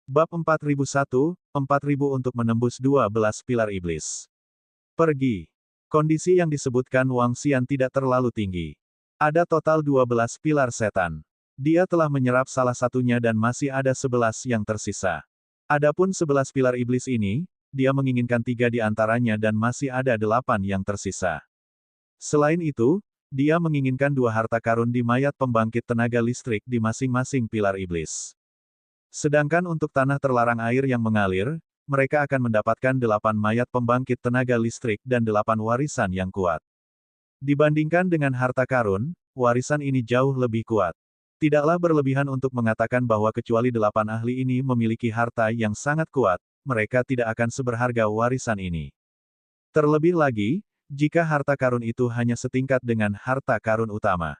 Bab 4001, 4000 untuk menembus 12 pilar iblis. Pergi. Kondisi yang disebutkan Wang Xian tidak terlalu tinggi. Ada total 12 pilar setan. Dia telah menyerap salah satunya dan masih ada 11 yang tersisa. Adapun 11 pilar iblis ini, dia menginginkan 3 di antaranya dan masih ada 8 yang tersisa. Selain itu, dia menginginkan 2 harta karun di mayat pembangkit tenaga listrik di masing-masing pilar iblis. Sedangkan untuk tanah terlarang air yang mengalir, mereka akan mendapatkan 8 mayat pembangkit tenaga listrik dan 8 warisan yang kuat. Dibandingkan dengan harta karun, warisan ini jauh lebih kuat. Tidaklah berlebihan untuk mengatakan bahwa kecuali 8 ahli ini memiliki harta yang sangat kuat, mereka tidak akan seberharga warisan ini. Terlebih lagi, jika harta karun itu hanya setingkat dengan harta karun utama,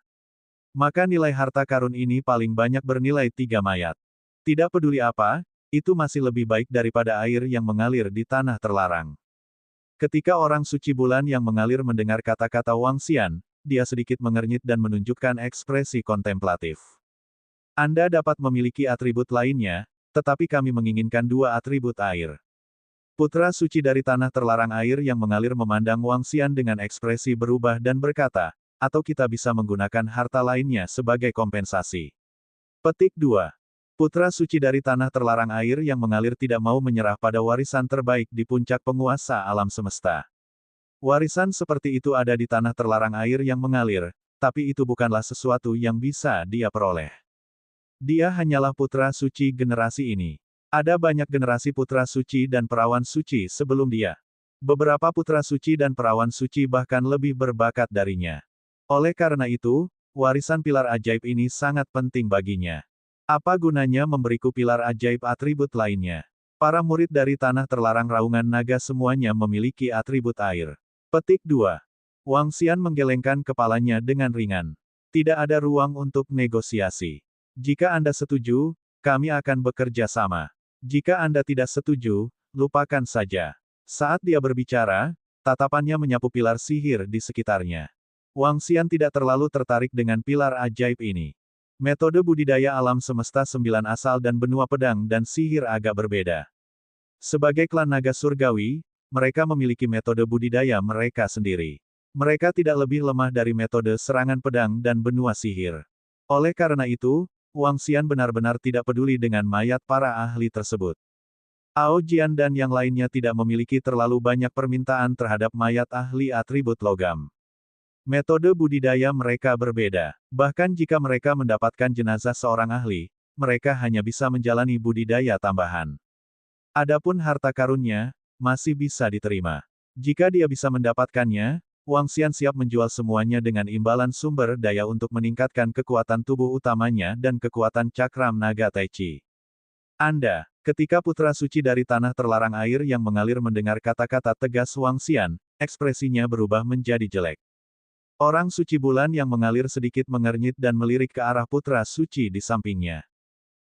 maka nilai harta karun ini paling banyak bernilai 3 mayat. Tidak peduli apa, itu masih lebih baik daripada air yang mengalir di tanah terlarang. Ketika orang suci bulan yang mengalir mendengar kata-kata Wang Xian, dia sedikit mengernyit dan menunjukkan ekspresi kontemplatif. Anda dapat memiliki atribut lainnya, tetapi kami menginginkan 2 atribut air. Putra suci dari tanah terlarang air yang mengalir memandang Wang Xian dengan ekspresi berubah dan berkata, atau kita bisa menggunakan harta lainnya sebagai kompensasi. Petik 2. Putra suci dari tanah terlarang air yang mengalir tidak mau menyerah pada warisan terbaik di puncak penguasa alam semesta. Warisan seperti itu ada di tanah terlarang air yang mengalir, tapi itu bukanlah sesuatu yang bisa dia peroleh. Dia hanyalah putra suci generasi ini. Ada banyak generasi putra suci dan perawan suci sebelum dia. Beberapa putra suci dan perawan suci bahkan lebih berbakat darinya. Oleh karena itu, warisan pilar ajaib ini sangat penting baginya. Apa gunanya memberiku pilar ajaib atribut lainnya? Para murid dari tanah terlarang raungan naga semuanya memiliki atribut air. Petik 2. Wang Xian menggelengkan kepalanya dengan ringan. Tidak ada ruang untuk negosiasi. Jika Anda setuju, kami akan bekerja sama. Jika Anda tidak setuju, lupakan saja. Saat dia berbicara, tatapannya menyapu pilar sihir di sekitarnya. Wang Xian tidak terlalu tertarik dengan pilar ajaib ini. Metode budidaya alam semesta 9 asal dan benua pedang dan sihir agak berbeda. Sebagai klan naga surgawi, mereka memiliki metode budidaya mereka sendiri. Mereka tidak lebih lemah dari metode serangan pedang dan benua sihir. Oleh karena itu, Wang Xian benar-benar tidak peduli dengan mayat para ahli tersebut. Ao Jian dan yang lainnya tidak memiliki terlalu banyak permintaan terhadap mayat ahli atribut logam. Metode budidaya mereka berbeda. Bahkan jika mereka mendapatkan jenazah seorang ahli, mereka hanya bisa menjalani budidaya tambahan. Adapun harta karunnya, masih bisa diterima. Jika dia bisa mendapatkannya, Wang Xian siap menjual semuanya dengan imbalan sumber daya untuk meningkatkan kekuatan tubuh utamanya dan kekuatan cakram naga Tai Chi. Anda, ketika putra suci dari tanah terlarang air yang mengalir mendengar kata-kata tegas Wang Xian, ekspresinya berubah menjadi jelek. Orang suci bulan yang mengalir sedikit mengernyit dan melirik ke arah putra suci di sampingnya.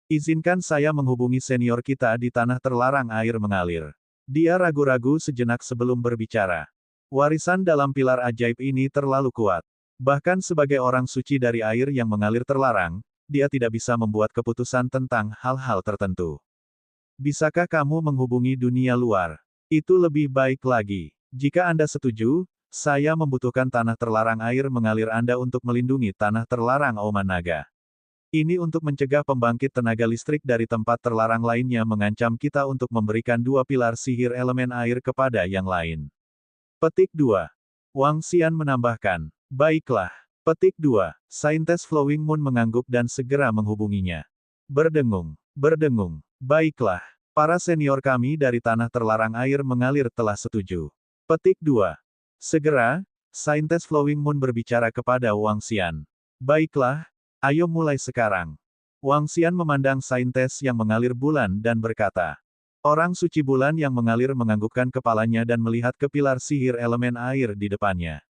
Izinkan saya menghubungi senior kita di tanah terlarang air mengalir. Dia ragu-ragu sejenak sebelum berbicara. Warisan dalam pilar ajaib ini terlalu kuat. Bahkan sebagai orang suci dari air yang mengalir terlarang, dia tidak bisa membuat keputusan tentang hal-hal tertentu. Bisakah kamu menghubungi dunia luar? Itu lebih baik lagi. Jika Anda setuju, saya membutuhkan tanah terlarang air mengalir Anda untuk melindungi tanah terlarang Auman Naga. Ini untuk mencegah pembangkit tenaga listrik dari tempat terlarang lainnya mengancam kita untuk memberikan 2 pilar sihir elemen air kepada yang lain. Petik 2. Wang Xian menambahkan. Baiklah. Petik 2. Saintes Flowing Moon mengangguk dan segera menghubunginya. Berdengung. Berdengung. Baiklah. Para senior kami dari tanah terlarang air mengalir telah setuju. Petik 2. Segera, Saintes Flowing Moon berbicara kepada Wang Xian. Baiklah, ayo mulai sekarang. Wang Xian memandang Saintes yang mengalir bulan dan berkata. Orang suci bulan yang mengalir menganggukkan kepalanya dan melihat ke pilar sihir elemen air di depannya.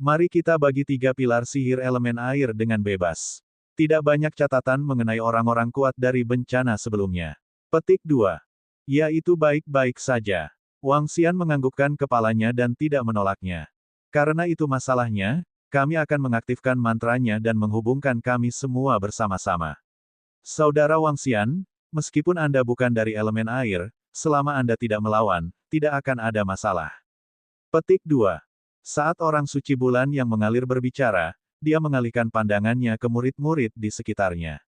Mari kita bagi 3 pilar sihir elemen air dengan bebas. Tidak banyak catatan mengenai orang-orang kuat dari bencana sebelumnya. Petik 2. Ya, itu baik-baik saja. Wang Xian menganggukkan kepalanya dan tidak menolaknya. Karena itu masalahnya, kami akan mengaktifkan mantranya dan menghubungkan kami semua bersama-sama. Saudara Wang Xian, Meskipun Anda bukan dari elemen air, selama Anda tidak melawan, tidak akan ada masalah. Petik 2. Saat orang suci bulan yang mengalir berbicara, dia mengalihkan pandangannya ke murid-murid di sekitarnya.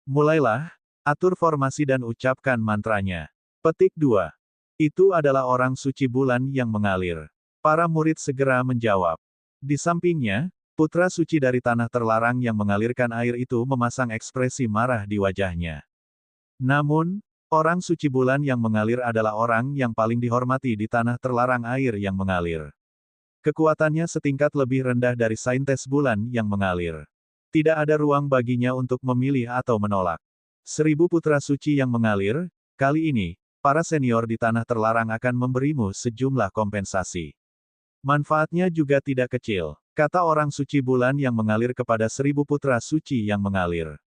Mulailah, atur formasi dan ucapkan mantranya. Petik 2. Itu adalah orang suci bulan yang mengalir. Para murid segera menjawab. Di sampingnya, putra suci dari tanah terlarang yang mengalirkan air itu memasang ekspresi marah di wajahnya. Namun, orang suci bulan yang mengalir adalah orang yang paling dihormati di tanah terlarang air yang mengalir. Kekuatannya setingkat lebih rendah dari saintes bulan yang mengalir. Tidak ada ruang baginya untuk memilih atau menolak. 1000 putra suci yang mengalir, kali ini, para senior di tanah terlarang akan memberimu sejumlah kompensasi. Manfaatnya juga tidak kecil, kata orang suci bulan yang mengalir kepada 1000 putra suci yang mengalir.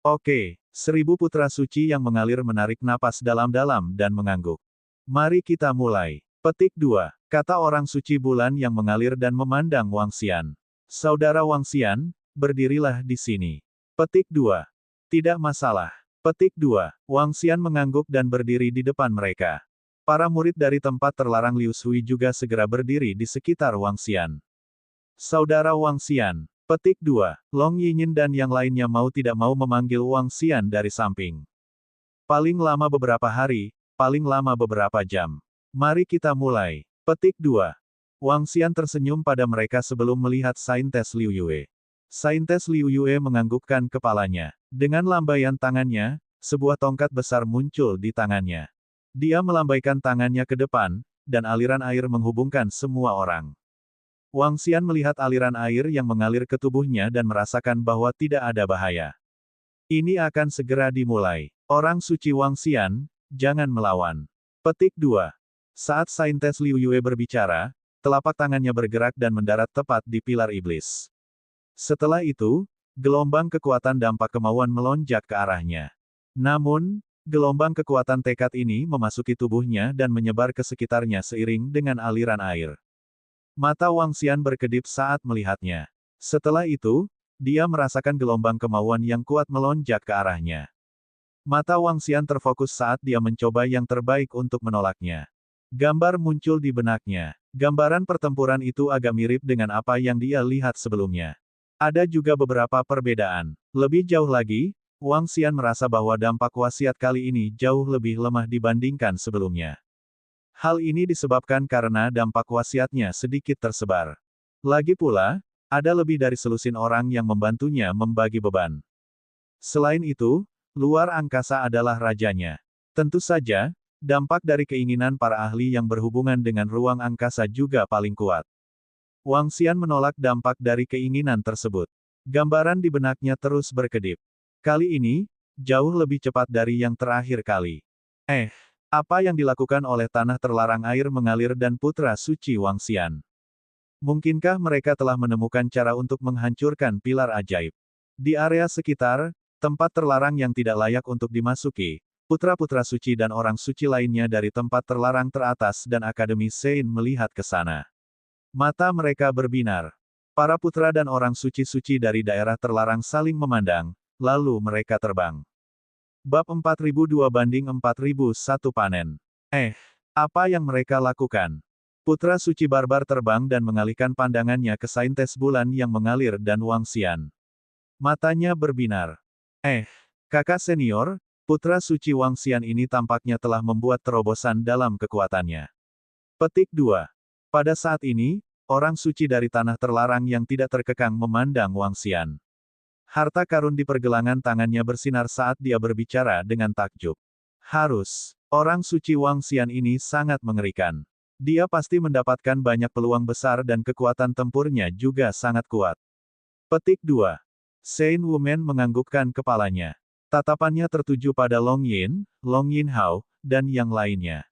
Oke, 1000 putra suci yang mengalir menarik napas dalam-dalam dan mengangguk. Mari kita mulai. Petik 2. Kata orang suci bulan yang mengalir dan memandang Wang Xian. Saudara Wang Xian, berdirilah di sini. Petik 2. Tidak masalah. Petik 2. Wang Xian mengangguk dan berdiri di depan mereka. Para murid dari tempat terlarang Liu Shui juga segera berdiri di sekitar Wang Xian. Saudara Wang Xian. Petik 2. Long Yinyin dan yang lainnya mau tidak mau memanggil Wang Xian dari samping. Paling lama beberapa hari, paling lama beberapa jam. Mari kita mulai. Petik 2. Wang Xian tersenyum pada mereka sebelum melihat Saintes Liu Yue. Saintes Liu Yue menganggukkan kepalanya. Dengan lambaian tangannya, sebuah tongkat besar muncul di tangannya. Dia melambaikan tangannya ke depan, dan aliran air menghubungkan semua orang. Wang Xian melihat aliran air yang mengalir ke tubuhnya dan merasakan bahwa tidak ada bahaya. Ini akan segera dimulai. Orang suci Wang Xian, jangan melawan. Petik 2. Saat Saintes Liu Yue berbicara, telapak tangannya bergerak dan mendarat tepat di pilar iblis. Setelah itu, gelombang kekuatan dampak kemauan melonjak ke arahnya. Namun, gelombang kekuatan tekad ini memasuki tubuhnya dan menyebar ke sekitarnya seiring dengan aliran air. Mata Wang Xian berkedip saat melihatnya. Setelah itu, dia merasakan gelombang kemauan yang kuat melonjak ke arahnya. Mata Wang Xian terfokus saat dia mencoba yang terbaik untuk menolaknya. Gambar muncul di benaknya. Gambaran pertempuran itu agak mirip dengan apa yang dia lihat sebelumnya. Ada juga beberapa perbedaan. Lebih jauh lagi, Wang Xian merasa bahwa dampak wasiat kali ini jauh lebih lemah dibandingkan sebelumnya. Hal ini disebabkan karena dampak wasiatnya sedikit tersebar. Lagi pula, ada lebih dari selusin orang yang membantunya membagi beban. Selain itu, luar angkasa adalah rajanya. Tentu saja, dampak dari keinginan para ahli yang berhubungan dengan ruang angkasa juga paling kuat. Wang Xian menolak dampak dari keinginan tersebut. Gambaran di benaknya terus berkedip. Kali ini, jauh lebih cepat dari yang terakhir kali. Apa yang dilakukan oleh tanah terlarang air mengalir dan putra suci Wang Xian? Mungkinkah mereka telah menemukan cara untuk menghancurkan pilar ajaib? Di area sekitar, tempat terlarang yang tidak layak untuk dimasuki, putra-putra suci dan orang suci lainnya dari tempat terlarang teratas dan Akademi Sein melihat ke sana. Mata mereka berbinar. Para putra dan orang suci-suci dari daerah terlarang saling memandang, lalu mereka terbang. Bab 4002-4001 panen. Apa yang mereka lakukan? Putra suci barbar terbang dan mengalihkan pandangannya ke Saintes bulan yang mengalir dan Wang Xian. Matanya berbinar. Kakak senior, putra suci Wang Xian ini tampaknya telah membuat terobosan dalam kekuatannya. Petik 2. Pada saat ini, orang suci dari tanah terlarang yang tidak terkekang memandang Wang Xian. Harta karun di pergelangan tangannya bersinar saat dia berbicara dengan takjub. Orang suci Wang Xian ini sangat mengerikan. Dia pasti mendapatkan banyak peluang besar dan kekuatan tempurnya juga sangat kuat. Petik 2. Sein Wumen menganggukkan kepalanya. Tatapannya tertuju pada Long Yin Hao, dan yang lainnya.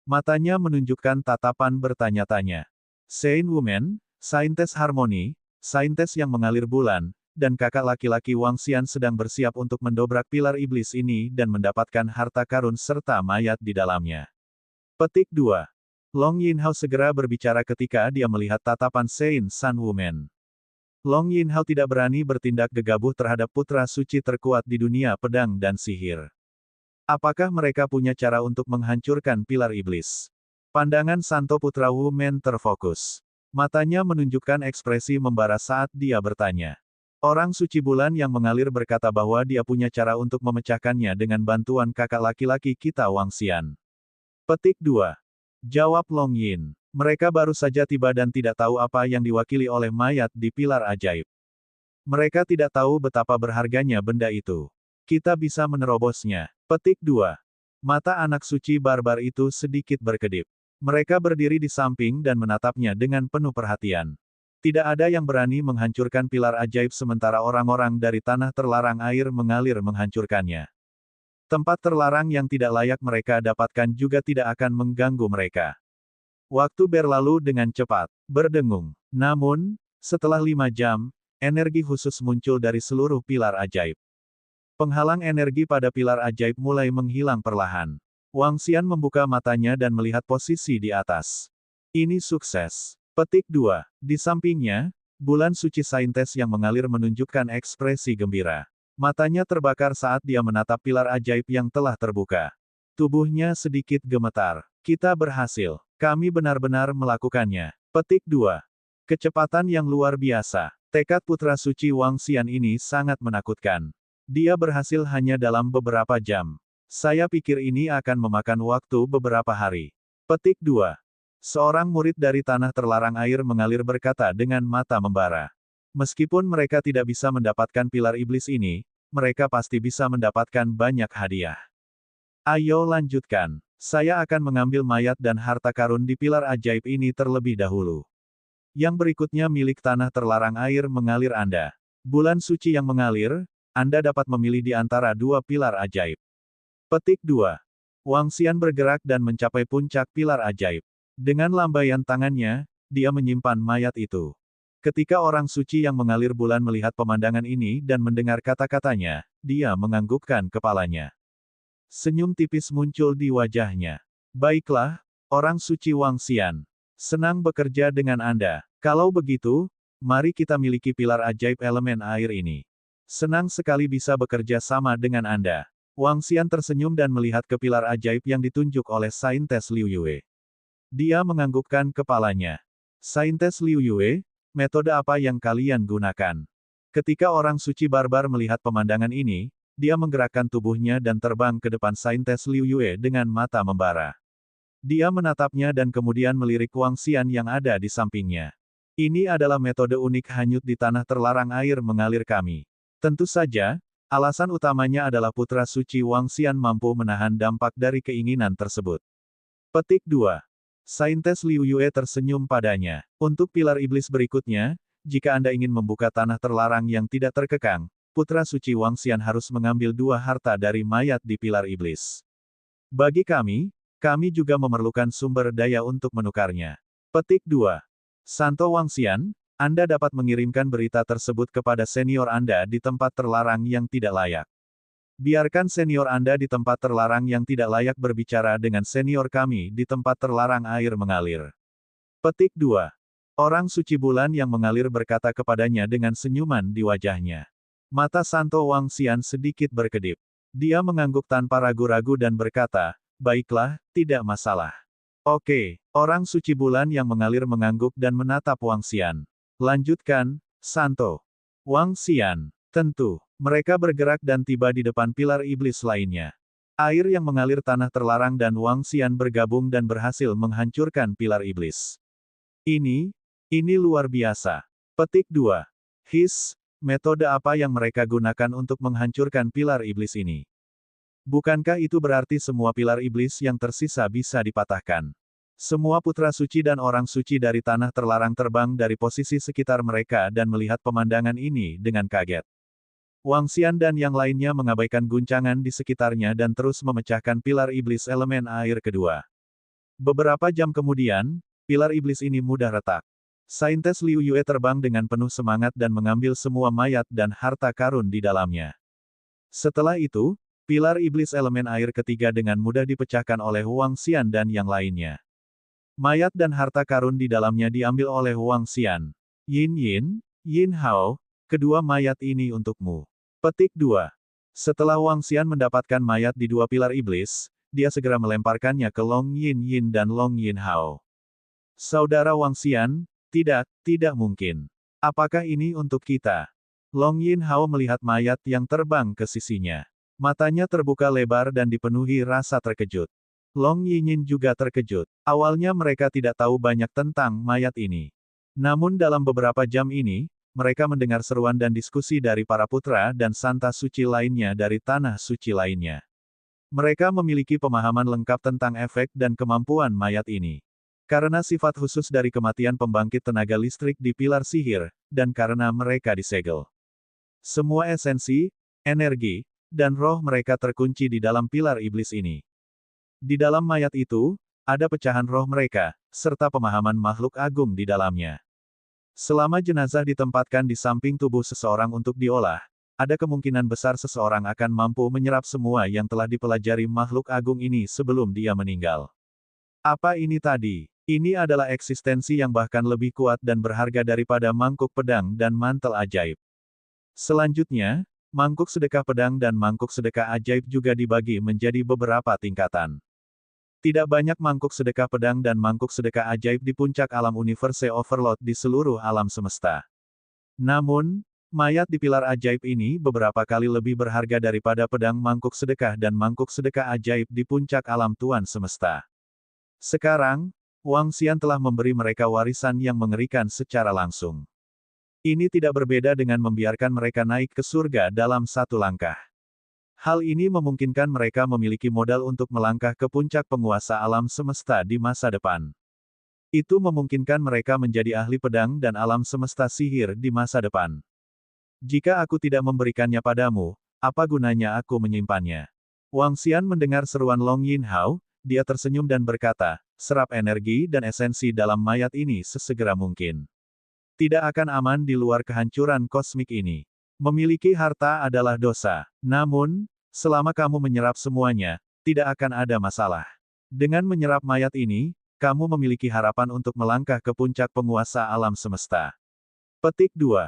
Matanya menunjukkan tatapan bertanya-tanya. Sein Wumen, Saintes Harmoni, Saintes yang mengalir bulan, dan kakak laki-laki Wang Xian sedang bersiap untuk mendobrak pilar iblis ini dan mendapatkan harta karun serta mayat di dalamnya. Petik 2. Long Yinhao segera berbicara ketika dia melihat tatapan Sein San Wumen. Long Yinhao tidak berani bertindak gegabah terhadap putra suci terkuat di dunia pedang dan sihir. Apakah mereka punya cara untuk menghancurkan pilar iblis? Pandangan Santo Putra Wu Men terfokus. Matanya menunjukkan ekspresi membara saat dia bertanya. Orang suci bulan yang mengalir berkata bahwa dia punya cara untuk memecahkannya dengan bantuan kakak laki-laki kita Wang Xian. Petik 2. Jawab Long Yin. Mereka baru saja tiba dan tidak tahu apa yang diwakili oleh mayat di pilar ajaib. Mereka tidak tahu betapa berharganya benda itu. Kita bisa menerobosnya. Petik 2. Mata anak suci barbar itu sedikit berkedip. Mereka berdiri di samping dan menatapnya dengan penuh perhatian. Tidak ada yang berani menghancurkan pilar ajaib sementara orang-orang dari tanah terlarang air mengalir menghancurkannya. Tempat terlarang yang tidak layak mereka dapatkan juga tidak akan mengganggu mereka. Waktu berlalu dengan cepat, berdengung. Namun, setelah 5 jam, energi khusus muncul dari seluruh pilar ajaib. Penghalang energi pada pilar ajaib mulai menghilang perlahan. Wang Xian membuka matanya dan melihat posisi di atas. Ini sukses. Petik 2. Di sampingnya, bulan suci saintes yang mengalir menunjukkan ekspresi gembira. Matanya terbakar saat dia menatap pilar ajaib yang telah terbuka. Tubuhnya sedikit gemetar. Kita berhasil. Kami benar-benar melakukannya. Petik 2. Kecepatan yang luar biasa. Tekad putra suci Wang Xian ini sangat menakutkan. Dia berhasil hanya dalam beberapa jam. Saya pikir ini akan memakan waktu beberapa hari. Petik 2. Seorang murid dari tanah terlarang air mengalir berkata dengan mata membara. Meskipun mereka tidak bisa mendapatkan pilar iblis ini, mereka pasti bisa mendapatkan banyak hadiah. Ayo lanjutkan. Saya akan mengambil mayat dan harta karun di pilar ajaib ini terlebih dahulu. Yang berikutnya milik tanah terlarang air mengalir Anda. Bulan suci yang mengalir, Anda dapat memilih di antara dua pilar ajaib. Petik 2. Wang Xian bergerak dan mencapai puncak pilar ajaib. Dengan lambaian tangannya, dia menyimpan mayat itu. Ketika orang suci yang mengalir bulan melihat pemandangan ini dan mendengar kata-katanya, dia menganggukkan kepalanya. Senyum tipis muncul di wajahnya. Baiklah, orang suci Wang Xian. Senang bekerja dengan Anda. Kalau begitu, mari kita miliki pilar ajaib elemen air ini. Senang sekali bisa bekerja sama dengan Anda. Wang Xian tersenyum dan melihat ke pilar ajaib yang ditunjuk oleh Saintes Liu Yue. Dia menganggukkan kepalanya. Saintes Liu Yue, metode apa yang kalian gunakan? Ketika orang suci barbar melihat pemandangan ini, dia menggerakkan tubuhnya dan terbang ke depan Saintes Liu Yue dengan mata membara. Dia menatapnya dan kemudian melirik Wang Xian yang ada di sampingnya. Ini adalah metode unik hanyut di tanah terlarang air mengalir kami. Tentu saja, alasan utamanya adalah putra suci Wang Xian mampu menahan dampak dari keinginan tersebut. Petik 2. Saintes Liu Yue tersenyum padanya. Untuk pilar iblis berikutnya, jika Anda ingin membuka tanah terlarang yang tidak terkekang, putra suci Wang Xian harus mengambil dua harta dari mayat di pilar iblis. Bagi kami juga memerlukan sumber daya untuk menukarnya. Petik 2. Santo Wang Xian, Anda dapat mengirimkan berita tersebut kepada senior Anda di tempat terlarang yang tidak layak. Biarkan senior Anda di tempat terlarang yang tidak layak berbicara dengan senior kami di tempat terlarang air mengalir. Petik 2. Orang suci bulan yang mengalir berkata kepadanya dengan senyuman di wajahnya. Mata Santo Wang Xian sedikit berkedip. Dia mengangguk tanpa ragu-ragu dan berkata, baiklah, tidak masalah. Oke, orang suci bulan yang mengalir mengangguk dan menatap Wang Xian. Lanjutkan, Santo. Wang Xian. Tentu. Mereka bergerak dan tiba di depan pilar iblis lainnya. Air yang mengalir tanah terlarang dan Wang Xian bergabung dan berhasil menghancurkan pilar iblis. Ini luar biasa. Petik 2. Metode apa yang mereka gunakan untuk menghancurkan pilar iblis ini? Bukankah itu berarti semua pilar iblis yang tersisa bisa dipatahkan? Semua putra suci dan orang suci dari tanah terlarang terbang dari posisi sekitar mereka dan melihat pemandangan ini dengan kaget. Wang Xian dan yang lainnya mengabaikan guncangan di sekitarnya dan terus memecahkan pilar iblis elemen air kedua. Beberapa jam kemudian, pilar iblis ini mudah retak. Saintes Liu Yue terbang dengan penuh semangat dan mengambil semua mayat dan harta karun di dalamnya. Setelah itu, pilar iblis elemen air ketiga dengan mudah dipecahkan oleh Wang Xian dan yang lainnya. Mayat dan harta karun di dalamnya diambil oleh Wang Xian. Yin Hao, kedua mayat ini untukmu. Petik 2. Setelah Wang Xian mendapatkan mayat di dua pilar iblis, dia segera melemparkannya ke Long Yin Yin dan Long Yin Hao. Saudara Wang Xian, tidak mungkin. Apakah ini untuk kita? Long Yin Hao melihat mayat yang terbang ke sisinya. Matanya terbuka lebar dan dipenuhi rasa terkejut. Long Yin Yin juga terkejut. Awalnya mereka tidak tahu banyak tentang mayat ini. Namun dalam beberapa jam ini, mereka mendengar seruan dan diskusi dari para putra dan santa suci lainnya dari tanah suci lainnya. Mereka memiliki pemahaman lengkap tentang efek dan kemampuan mayat ini. Karena sifat khusus dari kematian pembangkit tenaga listrik di pilar sihir, dan karena mereka disegel. Semua esensi, energi, dan roh mereka terkunci di dalam pilar iblis ini. Di dalam mayat itu, ada pecahan roh mereka, serta pemahaman makhluk agung di dalamnya. Selama jenazah ditempatkan di samping tubuh seseorang untuk diolah, ada kemungkinan besar seseorang akan mampu menyerap semua yang telah dipelajari makhluk agung ini sebelum dia meninggal. Apa ini tadi? Ini adalah eksistensi yang bahkan lebih kuat dan berharga daripada mangkuk pedang dan mantel ajaib. Selanjutnya, mangkuk sedekah pedang dan mangkuk sedekah ajaib juga dibagi menjadi beberapa tingkatan. Tidak banyak mangkuk sedekah pedang dan mangkuk sedekah ajaib di puncak alam universe overload di seluruh alam semesta. Namun, mayat di pilar ajaib ini beberapa kali lebih berharga daripada pedang mangkuk sedekah dan mangkuk sedekah ajaib di puncak alam Tuan Semesta. Sekarang, Wang Xian telah memberi mereka warisan yang mengerikan secara langsung. Ini tidak berbeda dengan membiarkan mereka naik ke surga dalam satu langkah. Hal ini memungkinkan mereka memiliki modal untuk melangkah ke puncak penguasa alam semesta di masa depan. Itu memungkinkan mereka menjadi ahli pedang dan alam semesta sihir di masa depan. Jika aku tidak memberikannya padamu, apa gunanya aku menyimpannya? Wang Xian mendengar seruan Long Yin Hao, dia tersenyum dan berkata, serap energi dan esensi dalam mayat ini sesegera mungkin. Tidak akan aman di luar kehancuran kosmik ini. Memiliki harta adalah dosa. Namun, selama kamu menyerap semuanya, tidak akan ada masalah. Dengan menyerap mayat ini, kamu memiliki harapan untuk melangkah ke puncak penguasa alam semesta. Petik 2.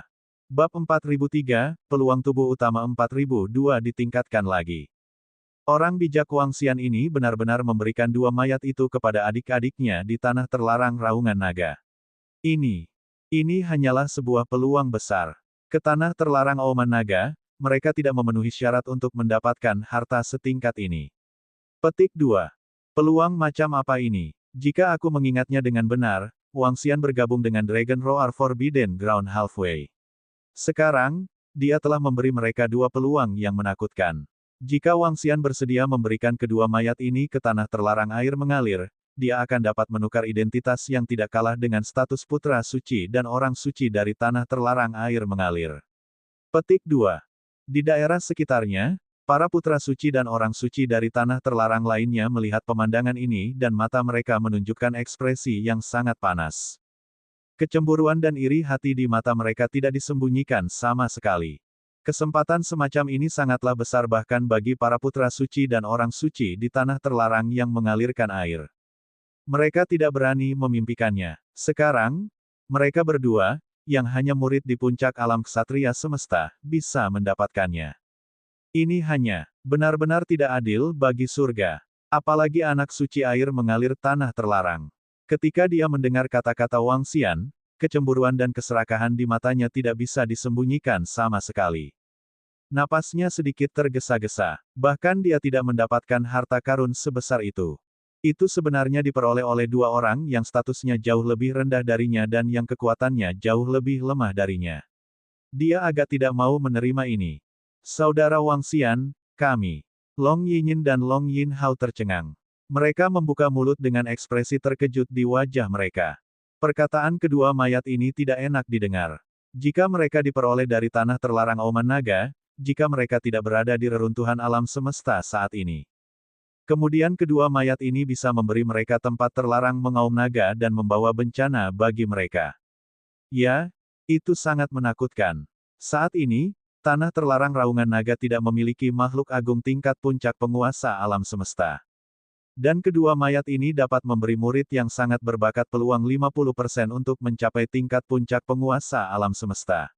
Bab 4003, Peluang Tubuh Utama 4002 ditingkatkan lagi. Orang bijak Wang Xian ini benar-benar memberikan dua mayat itu kepada adik-adiknya di tanah terlarang Raungan Naga. Ini hanyalah sebuah peluang besar. Ke tanah terlarang Auman Naga, mereka tidak memenuhi syarat untuk mendapatkan harta setingkat ini. Petik 2. Peluang macam apa ini? Jika aku mengingatnya dengan benar, Wang Xian bergabung dengan Dragon Roar Forbidden Ground halfway. Sekarang, dia telah memberi mereka dua peluang yang menakutkan. Jika Wang Xian bersedia memberikan kedua mayat ini ke tanah terlarang air mengalir, dia akan dapat menukar identitas yang tidak kalah dengan status putra suci dan orang suci dari tanah terlarang air mengalir. Petik 2. Di daerah sekitarnya, para putra suci dan orang suci dari tanah terlarang lainnya melihat pemandangan ini dan mata mereka menunjukkan ekspresi yang sangat panas. Kecemburuan dan iri hati di mata mereka tidak disembunyikan sama sekali. Kesempatan semacam ini sangatlah besar bahkan bagi para putra suci dan orang suci di tanah terlarang yang mengalirkan air. Mereka tidak berani memimpikannya. Sekarang, mereka berdua, yang hanya murid di puncak alam ksatria semesta, bisa mendapatkannya. Ini hanya benar-benar tidak adil bagi surga. Apalagi anak suci air mengalir tanah terlarang. Ketika dia mendengar kata-kata Wang Xian, kecemburuan dan keserakahan di matanya tidak bisa disembunyikan sama sekali. Napasnya sedikit tergesa-gesa, bahkan dia tidak mendapatkan harta karun sebesar itu. Itu sebenarnya diperoleh oleh dua orang yang statusnya jauh lebih rendah darinya dan yang kekuatannya jauh lebih lemah darinya. Dia agak tidak mau menerima ini. Saudara Wang Xian, kami. Long Yinyin dan Long Yin Hao tercengang. Mereka membuka mulut dengan ekspresi terkejut di wajah mereka. Perkataan kedua mayat ini tidak enak didengar. Jika mereka diperoleh dari tanah terlarang Auman Naga, jika mereka tidak berada di reruntuhan alam semesta saat ini. Kemudian kedua mayat ini bisa memberi mereka tempat terlarang mengaum naga dan membawa bencana bagi mereka. Ya, itu sangat menakutkan. Saat ini, tanah terlarang Raungan Naga tidak memiliki makhluk agung tingkat puncak penguasa alam semesta. Dan kedua mayat ini dapat memberi murid yang sangat berbakat peluang 50% untuk mencapai tingkat puncak penguasa alam semesta.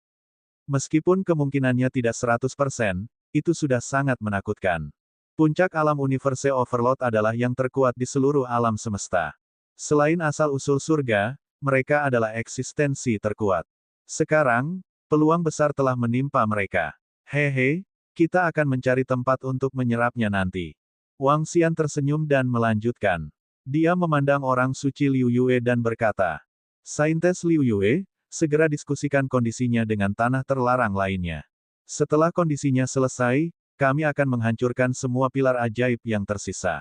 Meskipun kemungkinannya tidak 100%, itu sudah sangat menakutkan. Puncak alam universe Overload adalah yang terkuat di seluruh alam semesta. Selain asal-usul surga, mereka adalah eksistensi terkuat. Sekarang, peluang besar telah menimpa mereka. Hehe, kita akan mencari tempat untuk menyerapnya nanti. Wang Xian tersenyum dan melanjutkan. Dia memandang orang suci Liu Yue dan berkata, Saintes Liu Yue, segera diskusikan kondisinya dengan tanah terlarang lainnya. Setelah kondisinya selesai, kami akan menghancurkan semua pilar ajaib yang tersisa.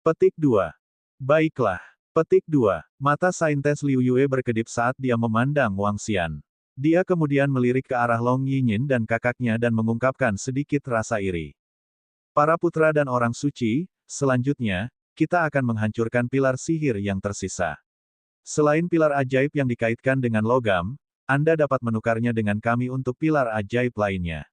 Petik 2. Baiklah. Petik 2. Mata Saintes Liu Yue berkedip saat dia memandang Wang Xian. Dia kemudian melirik ke arah Long Yinyin dan kakaknya dan mengungkapkan sedikit rasa iri. Para putra dan orang suci, selanjutnya, kita akan menghancurkan pilar sihir yang tersisa. Selain pilar ajaib yang dikaitkan dengan logam, Anda dapat menukarnya dengan kami untuk pilar ajaib lainnya.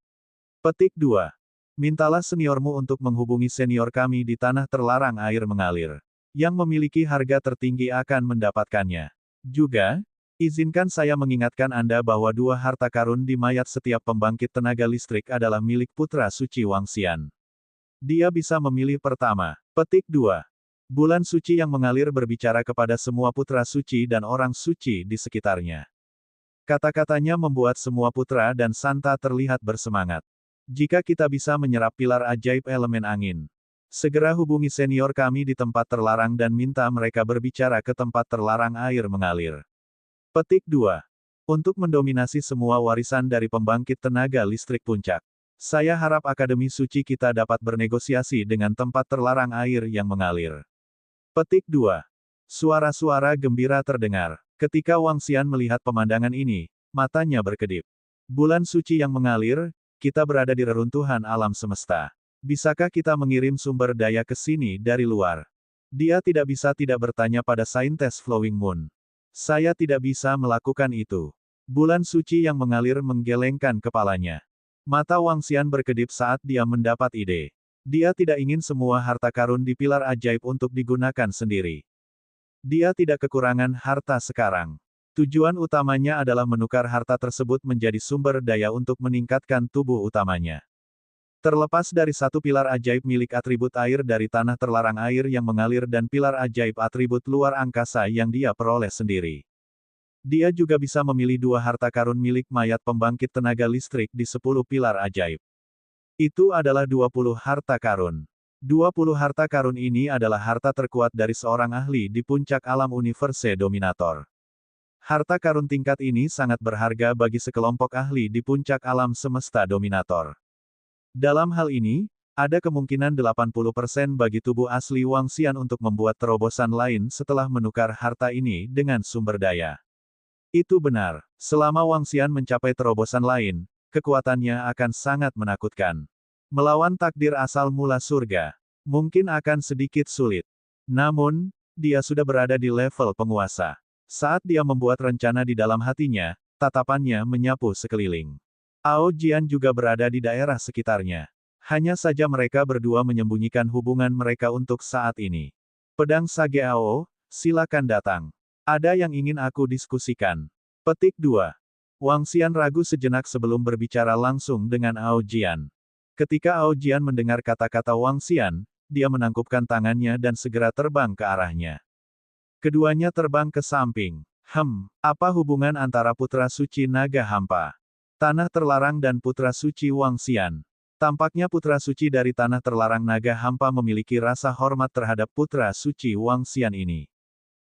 Petik 2. Mintalah seniormu untuk menghubungi senior kami di tanah terlarang air mengalir. Yang memiliki harga tertinggi akan mendapatkannya. Juga, izinkan saya mengingatkan Anda bahwa 2 harta karun di mayat setiap pembangkit tenaga listrik adalah milik putra suci Wang Xian. Dia bisa memilih pertama. Petik 2. Bulan suci yang mengalir berbicara kepada semua putra suci dan orang suci di sekitarnya. Kata-katanya membuat semua putra dan santa terlihat bersemangat. Jika kita bisa menyerap pilar ajaib elemen angin, segera hubungi senior kami di tempat terlarang dan minta mereka berbicara ke tempat terlarang air mengalir. Petik 2. Untuk mendominasi semua warisan dari pembangkit tenaga listrik puncak, saya harap Akademi Suci kita dapat bernegosiasi dengan tempat terlarang air yang mengalir. Petik 2. Suara-suara gembira terdengar. Ketika Wang Xian melihat pemandangan ini, matanya berkedip. Bulan suci yang mengalir, kita berada di reruntuhan alam semesta. Bisakah kita mengirim sumber daya ke sini dari luar? Dia tidak bisa tidak bertanya pada Saintes Flowing Moon. Saya tidak bisa melakukan itu. Bulan suci yang mengalir menggelengkan kepalanya. Mata Wang Xian berkedip saat dia mendapat ide. Dia tidak ingin semua harta karun di pilar ajaib untuk digunakan sendiri. Dia tidak kekurangan harta sekarang. Tujuan utamanya adalah menukar harta tersebut menjadi sumber daya untuk meningkatkan tubuh utamanya. Terlepas dari satu pilar ajaib milik atribut air dari tanah terlarang air yang mengalir dan pilar ajaib atribut luar angkasa yang dia peroleh sendiri. Dia juga bisa memilih 2 harta karun milik mayat pembangkit tenaga listrik di 10 pilar ajaib. Itu adalah 20 harta karun. 20 harta karun ini adalah harta terkuat dari seorang ahli di puncak alam universe dominator. Harta karun tingkat ini sangat berharga bagi sekelompok ahli di puncak alam semesta dominator. Dalam hal ini, ada kemungkinan 80% bagi tubuh asli Wang Xian untuk membuat terobosan lain setelah menukar harta ini dengan sumber daya. Itu benar, selama Wang Xian mencapai terobosan lain, kekuatannya akan sangat menakutkan. Melawan takdir asal mula surga, mungkin akan sedikit sulit. Namun, dia sudah berada di level penguasa. Saat dia membuat rencana di dalam hatinya, tatapannya menyapu sekeliling. Ao Jian juga berada di daerah sekitarnya. Hanya saja mereka berdua menyembunyikan hubungan mereka untuk saat ini. Pedang Sage Ao, silakan datang. Ada yang ingin aku diskusikan. Petik 2. Wang Xian ragu sejenak sebelum berbicara langsung dengan Ao Jian. Ketika Ao Jian mendengar kata-kata Wang Xian, dia menangkupkan tangannya dan segera terbang ke arahnya. Keduanya terbang ke samping. Apa hubungan antara Putra Suci Naga Hampa, Tanah Terlarang dan Putra Suci Wang Xian? Tampaknya Putra Suci dari Tanah Terlarang Naga Hampa memiliki rasa hormat terhadap Putra Suci Wang Xian ini.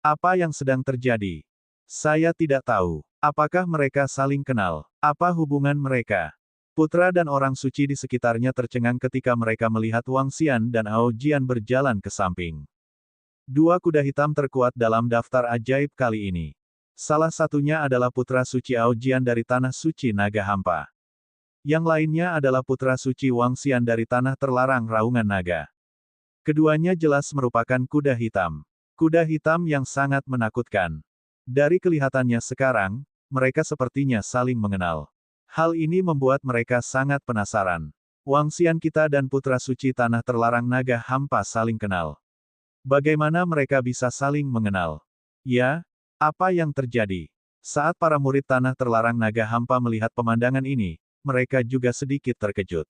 Apa yang sedang terjadi? Saya tidak tahu. Apakah mereka saling kenal? Apa hubungan mereka? Putra dan orang suci di sekitarnya tercengang ketika mereka melihat Wang Xian dan Ao Jian berjalan ke samping. 2 kuda hitam terkuat dalam daftar ajaib kali ini. Salah satunya adalah Putra Suci Ao Jian dari Tanah Suci Naga Hampa. Yang lainnya adalah Putra Suci Wang Xian dari Tanah Terlarang Raungan Naga. Keduanya jelas merupakan kuda hitam. Kuda hitam yang sangat menakutkan. Dari kelihatannya sekarang, mereka sepertinya saling mengenal. Hal ini membuat mereka sangat penasaran. Wang Xian kita dan Putra Suci Tanah Terlarang Naga Hampa saling kenal. Bagaimana mereka bisa saling mengenal? Ya, apa yang terjadi? Saat para murid Tanah Terlarang Naga Hampa melihat pemandangan ini, mereka juga sedikit terkejut.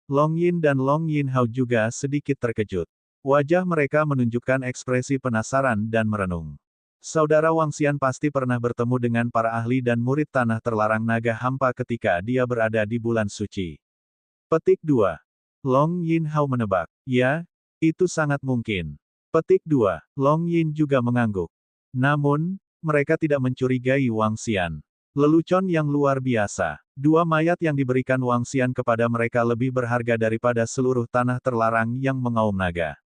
Long Yin dan Long Yin Hao juga sedikit terkejut. Wajah mereka menunjukkan ekspresi penasaran dan merenung. Saudara Wang Xian pasti pernah bertemu dengan para ahli dan murid tanah terlarang naga hampa ketika dia berada di bulan suci. Petik 2. Long Yin Hao menebak. Ya, itu sangat mungkin. Petik 2. Long Yin juga mengangguk. Namun, mereka tidak mencurigai Wang Xian. Lelucon yang luar biasa. Dua mayat yang diberikan Wang Xian kepada mereka lebih berharga daripada seluruh tanah terlarang yang mengaum naga.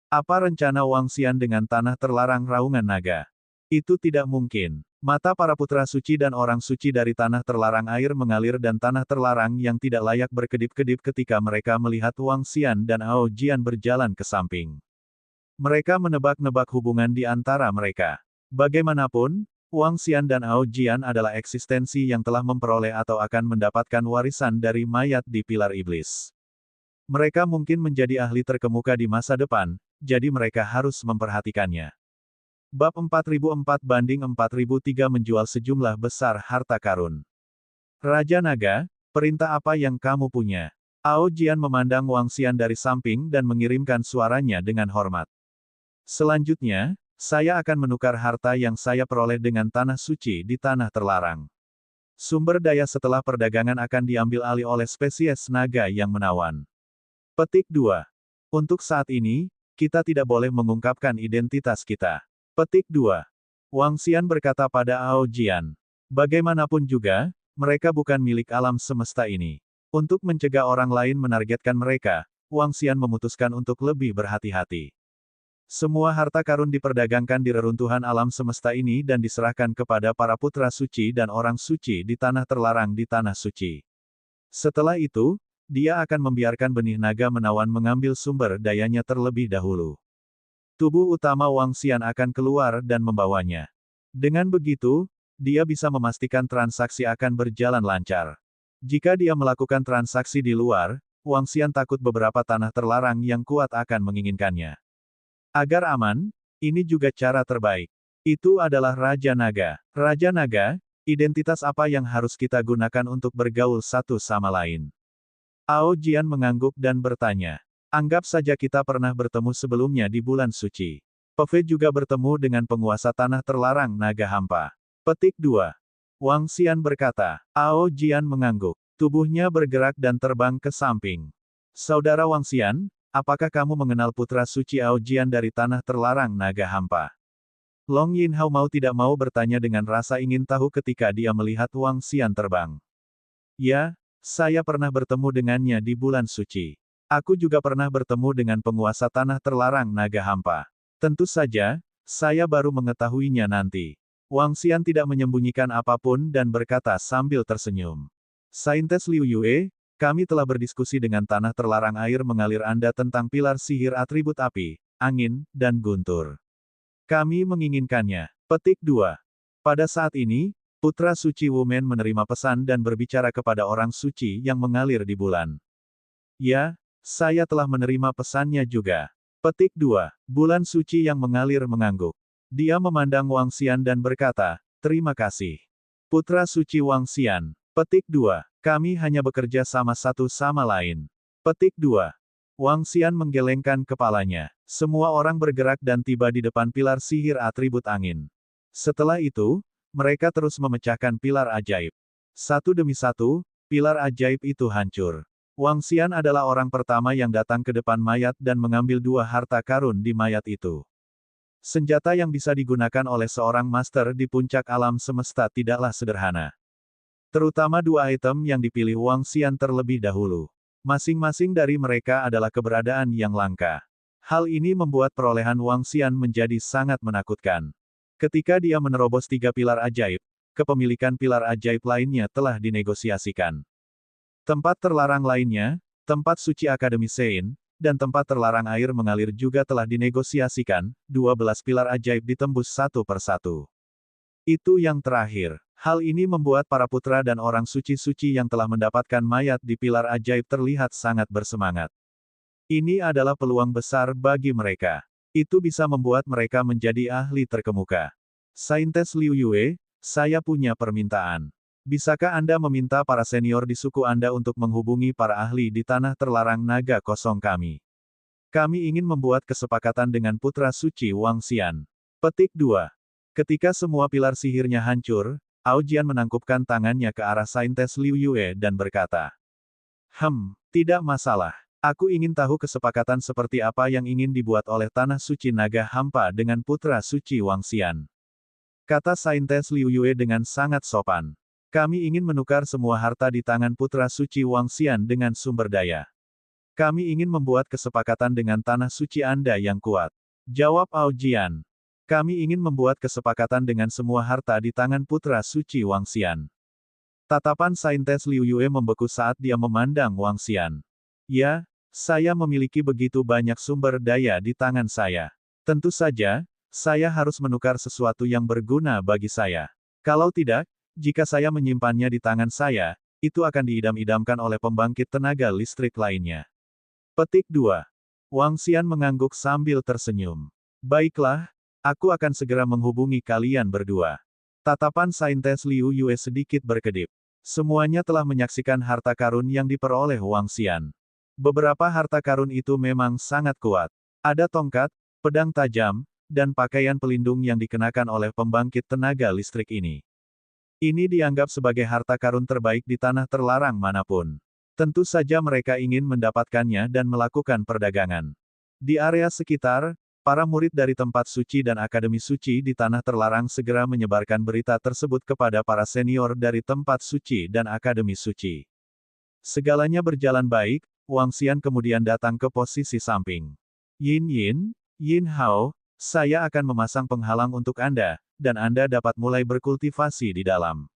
Apa rencana Wang Xian dengan tanah terlarang raungan naga? Itu tidak mungkin. Mata para putra suci dan orang suci dari tanah terlarang air mengalir dan tanah terlarang yang tidak layak berkedip-kedip ketika mereka melihat Wang Xian dan Ao Jian berjalan ke samping. Mereka menebak-nebak hubungan di antara mereka. Bagaimanapun, Wang Xian dan Ao Jian adalah eksistensi yang telah memperoleh atau akan mendapatkan warisan dari mayat di pilar iblis. Mereka mungkin menjadi ahli terkemuka di masa depan, jadi mereka harus memperhatikannya. Bab 4004-4003 menjual sejumlah besar harta karun. Raja Naga, perintah apa yang kamu punya? Ao Jian memandang Wang Xian dari samping dan mengirimkan suaranya dengan hormat. Selanjutnya, saya akan menukar harta yang saya peroleh dengan tanah suci di tanah terlarang. Sumber daya setelah perdagangan akan diambil alih oleh spesies naga yang menawan. Petik 2. Untuk saat ini, kita tidak boleh mengungkapkan identitas kita. Petik 2. Wang Xian berkata pada Ao Jian. Bagaimanapun juga, mereka bukan milik alam semesta ini. Untuk mencegah orang lain menargetkan mereka, Wang Xian memutuskan untuk lebih berhati-hati. Semua harta karun diperdagangkan di reruntuhan alam semesta ini dan diserahkan kepada para putra suci dan orang suci di tanah terlarang di tanah suci. Setelah itu, dia akan membiarkan benih naga menawan mengambil sumber dayanya terlebih dahulu. Tubuh utama Wang Xian akan keluar dan membawanya. Dengan begitu, dia bisa memastikan transaksi akan berjalan lancar. Jika dia melakukan transaksi di luar, Wang Xian takut beberapa tanah terlarang yang kuat akan menginginkannya. Agar aman, ini juga cara terbaik. Itu adalah Raja Naga. Raja Naga, identitas apa yang harus kita gunakan untuk bergaul satu sama lain? Ao Jian mengangguk dan bertanya. Anggap saja kita pernah bertemu sebelumnya di bulan suci. Peve juga bertemu dengan penguasa tanah terlarang naga hampa. Petik 2. Wang Xian berkata. Ao Jian mengangguk. Tubuhnya bergerak dan terbang ke samping. Saudara Wang Xian, apakah kamu mengenal putra suci Ao Jian dari tanah terlarang naga hampa? Long Yin Hao mau tidak mau bertanya dengan rasa ingin tahu ketika dia melihat Wang Xian terbang. Ya, saya pernah bertemu dengannya di bulan suci. Aku juga pernah bertemu dengan penguasa tanah terlarang naga hampa. Tentu saja, saya baru mengetahuinya nanti. Wang Xian tidak menyembunyikan apapun dan berkata sambil tersenyum. Saintes Liu Yue, kami telah berdiskusi dengan tanah terlarang air mengalir Anda tentang pilar sihir atribut api, angin, dan guntur. Kami menginginkannya. Petik 2. Pada saat ini, Putra Suci Wumen menerima pesan dan berbicara kepada orang suci yang mengalir di bulan. Ya, saya telah menerima pesannya juga. Petik 2. Bulan suci yang mengalir mengangguk. Dia memandang Wang Xian dan berkata, terima kasih. Putra Suci Wang Xian. Petik 2. Kami hanya bekerja sama satu sama lain. Petik 2. Wang Xian menggelengkan kepalanya. Semua orang bergerak dan tiba di depan pilar sihir atribut angin. Setelah itu, mereka terus memecahkan pilar ajaib. Satu demi satu, pilar ajaib itu hancur. Wang Xian adalah orang pertama yang datang ke depan mayat dan mengambil dua harta karun di mayat itu. Senjata yang bisa digunakan oleh seorang master di puncak alam semesta tidaklah sederhana. Terutama dua item yang dipilih Wang Xian terlebih dahulu. Masing-masing dari mereka adalah keberadaan yang langka. Hal ini membuat perolehan Wang Xian menjadi sangat menakutkan. Ketika dia menerobos tiga pilar ajaib, kepemilikan pilar ajaib lainnya telah dinegosiasikan. Tempat terlarang lainnya, tempat suci Akademi Sein, dan tempat terlarang air mengalir juga telah dinegosiasikan, 12 pilar ajaib ditembus satu persatu. Itu yang terakhir. Hal ini membuat para putra dan orang suci-suci yang telah mendapatkan mayat di pilar ajaib terlihat sangat bersemangat. Ini adalah peluang besar bagi mereka. Itu bisa membuat mereka menjadi ahli terkemuka. Saintes Liu Yue, saya punya permintaan. Bisakah Anda meminta para senior di suku Anda untuk menghubungi para ahli di tanah terlarang naga kosong kami? Kami ingin membuat kesepakatan dengan putra suci Wang Xian. Petik 2. Ketika semua pilar sihirnya hancur, Ao Jian menangkupkan tangannya ke arah Saintes Liu Yue dan berkata, tidak masalah. Aku ingin tahu kesepakatan seperti apa yang ingin dibuat oleh Tanah Suci Naga Hampa dengan putra suci Wang Xian. Kata Saintes Liu Yue dengan sangat sopan. Kami ingin menukar semua harta di tangan putra suci Wang Xian dengan sumber daya. Kami ingin membuat kesepakatan dengan Tanah Suci Anda yang kuat. Jawab Ao Jian. Kami ingin membuat kesepakatan dengan semua harta di tangan putra suci Wang Xian. Tatapan Saintes Liu Yue membeku saat dia memandang Wang Xian. Ya, saya memiliki begitu banyak sumber daya di tangan saya. Tentu saja, saya harus menukar sesuatu yang berguna bagi saya. Kalau tidak, jika saya menyimpannya di tangan saya, itu akan diidam-idamkan oleh pembangkit tenaga listrik lainnya. Petik 2. Wang Xian mengangguk sambil tersenyum. Baiklah, aku akan segera menghubungi kalian berdua. Tatapan Saintes Liu Yue sedikit berkedip. Semuanya telah menyaksikan harta karun yang diperoleh Wang Xian. Beberapa harta karun itu memang sangat kuat. Ada tongkat, pedang tajam, dan pakaian pelindung yang dikenakan oleh pembangkit tenaga listrik ini. Ini dianggap sebagai harta karun terbaik di tanah terlarang manapun. Tentu saja mereka ingin mendapatkannya dan melakukan perdagangan. Di area sekitar, para murid dari tempat suci dan akademi suci di tanah terlarang segera menyebarkan berita tersebut kepada para senior dari tempat suci dan akademi suci. Segalanya berjalan baik. Wang Xian kemudian datang ke posisi samping. Yin Hao, saya akan memasang penghalang untuk Anda, dan Anda dapat mulai berkultivasi di dalam.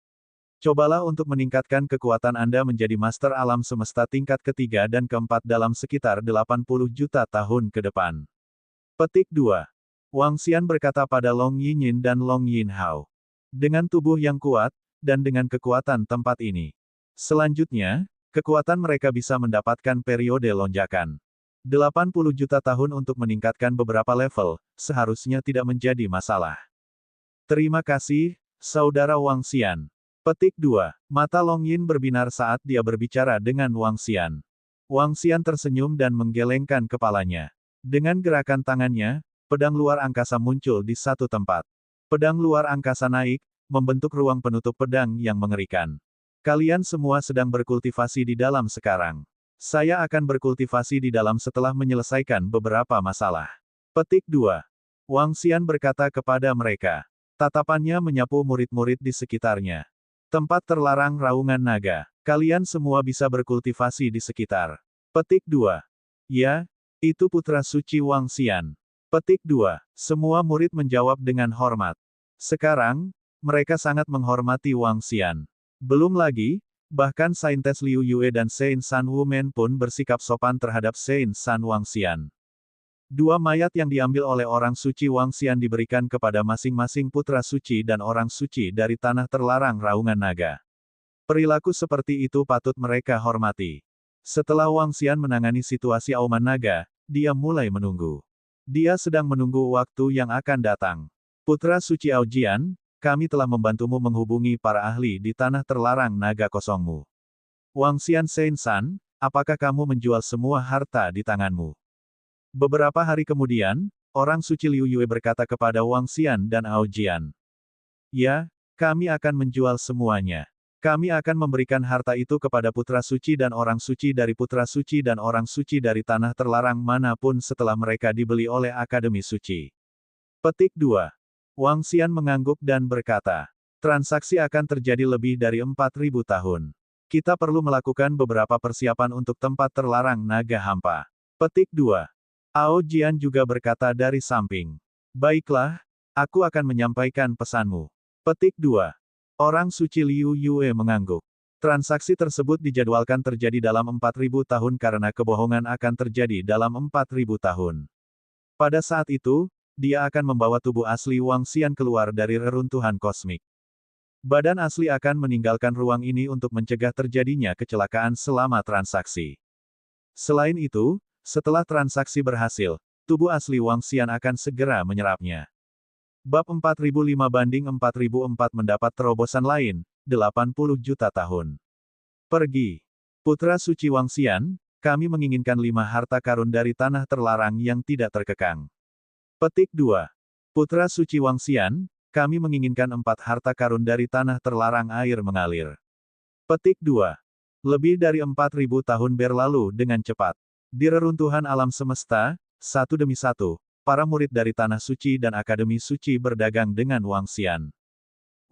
Cobalah untuk meningkatkan kekuatan Anda menjadi master alam semesta tingkat ketiga dan keempat dalam sekitar 80 juta tahun ke depan. Petik 2. Wang Xian berkata pada Long Yinyin dan Long Yin Hao. Dengan tubuh yang kuat, dan dengan kekuatan tempat ini. Selanjutnya, kekuatan mereka bisa mendapatkan periode lonjakan. 80 juta tahun untuk meningkatkan beberapa level, seharusnya tidak menjadi masalah. Terima kasih, Saudara Wang Xian. Petik 2. Mata Long Yin berbinar saat dia berbicara dengan Wang Xian. Wang Xian tersenyum dan menggelengkan kepalanya. Dengan gerakan tangannya, pedang luar angkasa muncul di satu tempat. Pedang luar angkasa naik, membentuk ruang penutup pedang yang mengerikan. Kalian semua sedang berkultivasi di dalam sekarang. Saya akan berkultivasi di dalam setelah menyelesaikan beberapa masalah. Petik 2. Wang Xian berkata kepada mereka. Tatapannya menyapu murid-murid di sekitarnya. Tempat terlarang raungan naga. Kalian semua bisa berkultivasi di sekitar. Petik 2. Ya, itu putra suci Wang Xian. Petik 2. Semua murid menjawab dengan hormat. Sekarang, mereka sangat menghormati Wang Xian. Belum lagi, bahkan Saintes Liu Yue dan Sein San Wumen pun bersikap sopan terhadap Sein San Wang Xian. Dua mayat yang diambil oleh orang suci Wang Xian diberikan kepada masing-masing putra suci dan orang suci dari tanah terlarang raungan naga. Perilaku seperti itu patut mereka hormati. Setelah Wang Xian menangani situasi auman naga, dia mulai menunggu. Dia sedang menunggu waktu yang akan datang. Putra suci Ao Jian, kami telah membantumu menghubungi para ahli di tanah terlarang naga kosongmu. Wang Xian Sein San, apakah kamu menjual semua harta di tanganmu? Beberapa hari kemudian, orang suci Liu Yue berkata kepada Wang Xian dan Ao Jian. Ya, kami akan menjual semuanya. Kami akan memberikan harta itu kepada putra suci dan orang suci dari putra suci dan orang suci dari tanah terlarang manapun setelah mereka dibeli oleh Akademi Suci. Petik 2. Wang Xian mengangguk dan berkata, transaksi akan terjadi lebih dari 4.000 tahun. Kita perlu melakukan beberapa persiapan untuk tempat terlarang naga hampa. Petik 2. Ao Jian juga berkata dari samping. Baiklah, aku akan menyampaikan pesanmu. Petik 2. Orang suci Liu Yue mengangguk. Transaksi tersebut dijadwalkan terjadi dalam 4.000 tahun karena kebohongan akan terjadi dalam 4.000 tahun. Pada saat itu, dia akan membawa tubuh asli Wang Xian keluar dari reruntuhan kosmik. Badan asli akan meninggalkan ruang ini untuk mencegah terjadinya kecelakaan selama transaksi. Selain itu, setelah transaksi berhasil, tubuh asli Wang Xian akan segera menyerapnya. Bab 4005-4004 mendapat terobosan lain, 80 juta tahun. Pergi. Putra suci Wangxian, kami menginginkan 5 harta karun dari tanah terlarang yang tidak terkekang. Petik 2. Putra suci Wangxian, kami menginginkan 4 harta karun dari tanah terlarang air mengalir. Petik 2. Lebih dari 4.000 tahun berlalu dengan cepat. Di reruntuhan alam semesta, satu demi satu, para murid dari Tanah Suci dan Akademi Suci berdagang dengan Wangxian.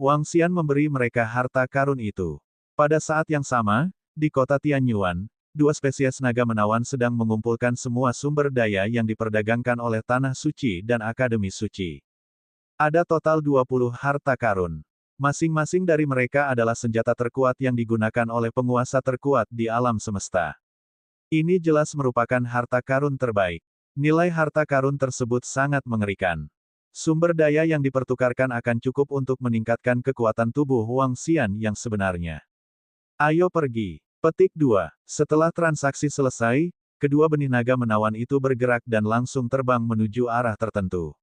Wangxian memberi mereka harta karun itu. Pada saat yang sama, di kota Tianyuan, 2 spesies naga menawan sedang mengumpulkan semua sumber daya yang diperdagangkan oleh Tanah Suci dan Akademi Suci. Ada total 20 harta karun. Masing-masing dari mereka adalah senjata terkuat yang digunakan oleh penguasa terkuat di alam semesta. Ini jelas merupakan harta karun terbaik. Nilai harta karun tersebut sangat mengerikan. Sumber daya yang dipertukarkan akan cukup untuk meningkatkan kekuatan tubuh Wangxian yang sebenarnya. Ayo pergi. Petik 2. Setelah transaksi selesai, kedua benih naga menawan itu bergerak dan langsung terbang menuju arah tertentu.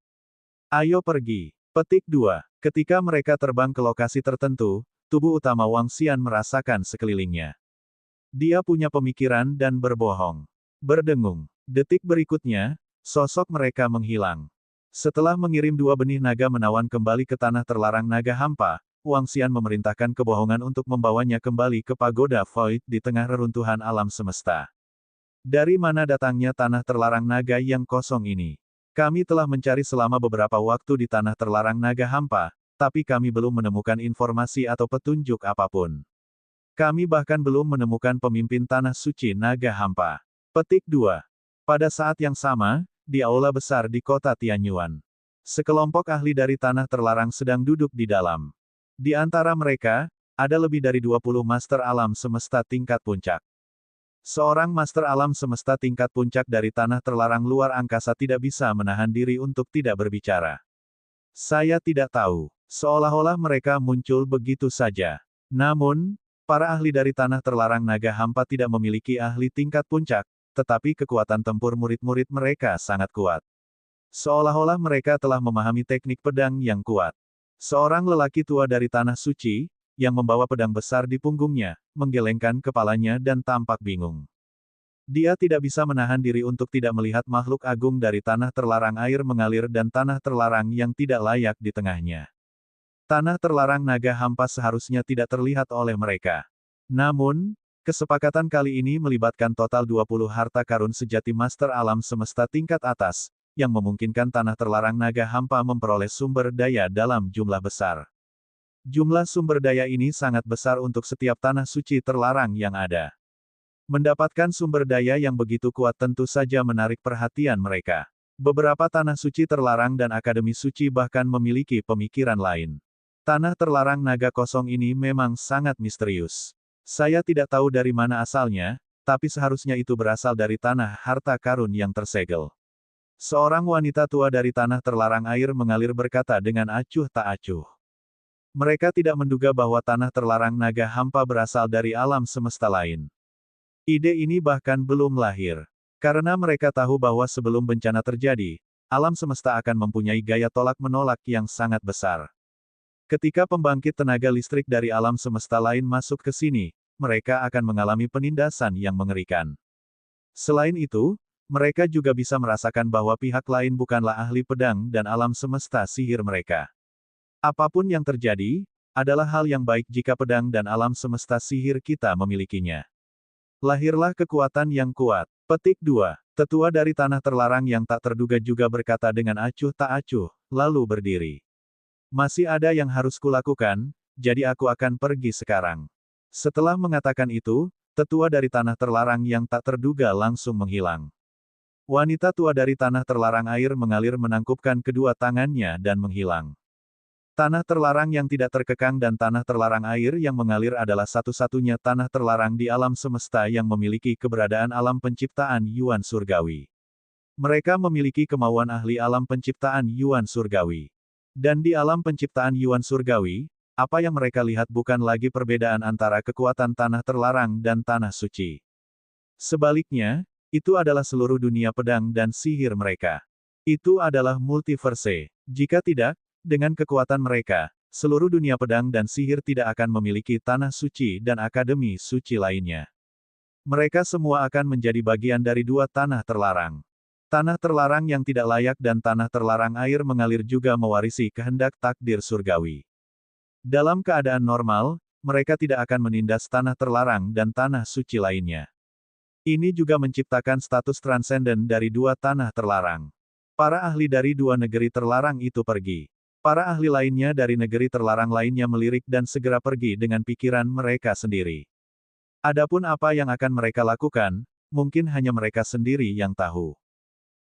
Ayo pergi. Petik 2. Ketika mereka terbang ke lokasi tertentu, tubuh utama Wangxian merasakan sekelilingnya. Dia punya pemikiran dan berbohong. Berdengung. Detik berikutnya, sosok mereka menghilang. Setelah mengirim 2 benih naga menawan kembali ke tanah terlarang naga hampa, Wangxian memerintahkan kebohongan untuk membawanya kembali ke pagoda Void di tengah reruntuhan alam semesta. Dari mana datangnya tanah terlarang naga yang kosong ini? Kami telah mencari selama beberapa waktu di tanah terlarang naga hampa, tapi kami belum menemukan informasi atau petunjuk apapun. Kami bahkan belum menemukan pemimpin tanah suci naga hampa. Petik 2. Pada saat yang sama, di aula besar di kota Tianyuan, sekelompok ahli dari tanah terlarang sedang duduk di dalam. Di antara mereka, ada lebih dari 20 master alam semesta tingkat puncak. Seorang master alam semesta tingkat puncak dari tanah terlarang luar angkasa tidak bisa menahan diri untuk tidak berbicara. Saya tidak tahu. Seolah-olah mereka muncul begitu saja. Namun, para ahli dari tanah terlarang naga hampa tidak memiliki ahli tingkat puncak, tetapi kekuatan tempur murid-murid mereka sangat kuat. Seolah-olah mereka telah memahami teknik pedang yang kuat. Seorang lelaki tua dari Tanah Suci, yang membawa pedang besar di punggungnya, menggelengkan kepalanya dan tampak bingung. Dia tidak bisa menahan diri untuk tidak melihat makhluk agung dari tanah terlarang air mengalir dan tanah terlarang yang tidak layak di tengahnya. Tanah terlarang naga hampa seharusnya tidak terlihat oleh mereka. Namun, kesepakatan kali ini melibatkan total 20 harta karun sejati master alam semesta tingkat atas, yang memungkinkan tanah terlarang naga hampa memperoleh sumber daya dalam jumlah besar. Jumlah sumber daya ini sangat besar untuk setiap tanah suci terlarang yang ada. Mendapatkan sumber daya yang begitu kuat tentu saja menarik perhatian mereka. Beberapa tanah suci terlarang dan akademi suci bahkan memiliki pemikiran lain. Tanah terlarang naga kosong ini memang sangat misterius. Saya tidak tahu dari mana asalnya, tapi seharusnya itu berasal dari tanah harta karun yang tersegel. Seorang wanita tua dari tanah terlarang air mengalir berkata dengan acuh tak acuh. Mereka tidak menduga bahwa tanah terlarang naga hampa berasal dari alam semesta lain. Ide ini bahkan belum lahir. Karena mereka tahu bahwa sebelum bencana terjadi, alam semesta akan mempunyai gaya tolak-menolak yang sangat besar. Ketika pembangkit tenaga listrik dari alam semesta lain masuk ke sini, mereka akan mengalami penindasan yang mengerikan. Selain itu, mereka juga bisa merasakan bahwa pihak lain bukanlah ahli pedang dan alam semesta sihir mereka. Apapun yang terjadi, adalah hal yang baik jika pedang dan alam semesta sihir kita memilikinya. Lahirlah kekuatan yang kuat. Petik 2. Tetua dari tanah terlarang yang tak terduga juga berkata dengan acuh tak acuh, lalu berdiri. Masih ada yang harus kulakukan, jadi aku akan pergi sekarang. Setelah mengatakan itu, tetua dari tanah terlarang yang tak terduga langsung menghilang. Wanita tua dari tanah terlarang air mengalir menangkupkan kedua tangannya dan menghilang. Tanah terlarang yang tidak terkekang dan tanah terlarang air yang mengalir adalah satu-satunya tanah terlarang di alam semesta yang memiliki keberadaan alam penciptaan Yuan Surgawi. Mereka memiliki kemauan ahli alam penciptaan Yuan Surgawi. Dan di alam penciptaan Yuan Surgawi, apa yang mereka lihat bukan lagi perbedaan antara kekuatan tanah terlarang dan tanah suci. Sebaliknya, itu adalah seluruh dunia pedang dan sihir mereka. Itu adalah multiverse. Jika tidak, dengan kekuatan mereka, seluruh dunia pedang dan sihir tidak akan memiliki tanah suci dan akademi suci lainnya. Mereka semua akan menjadi bagian dari dua tanah terlarang. Tanah terlarang yang tidak layak dan tanah terlarang air mengalir juga mewarisi kehendak takdir surgawi. Dalam keadaan normal, mereka tidak akan menindas tanah terlarang dan tanah suci lainnya. Ini juga menciptakan status transenden dari dua tanah terlarang. Para ahli dari dua negeri terlarang itu pergi. Para ahli lainnya dari negeri terlarang lainnya melirik dan segera pergi dengan pikiran mereka sendiri. Adapun apa yang akan mereka lakukan, mungkin hanya mereka sendiri yang tahu.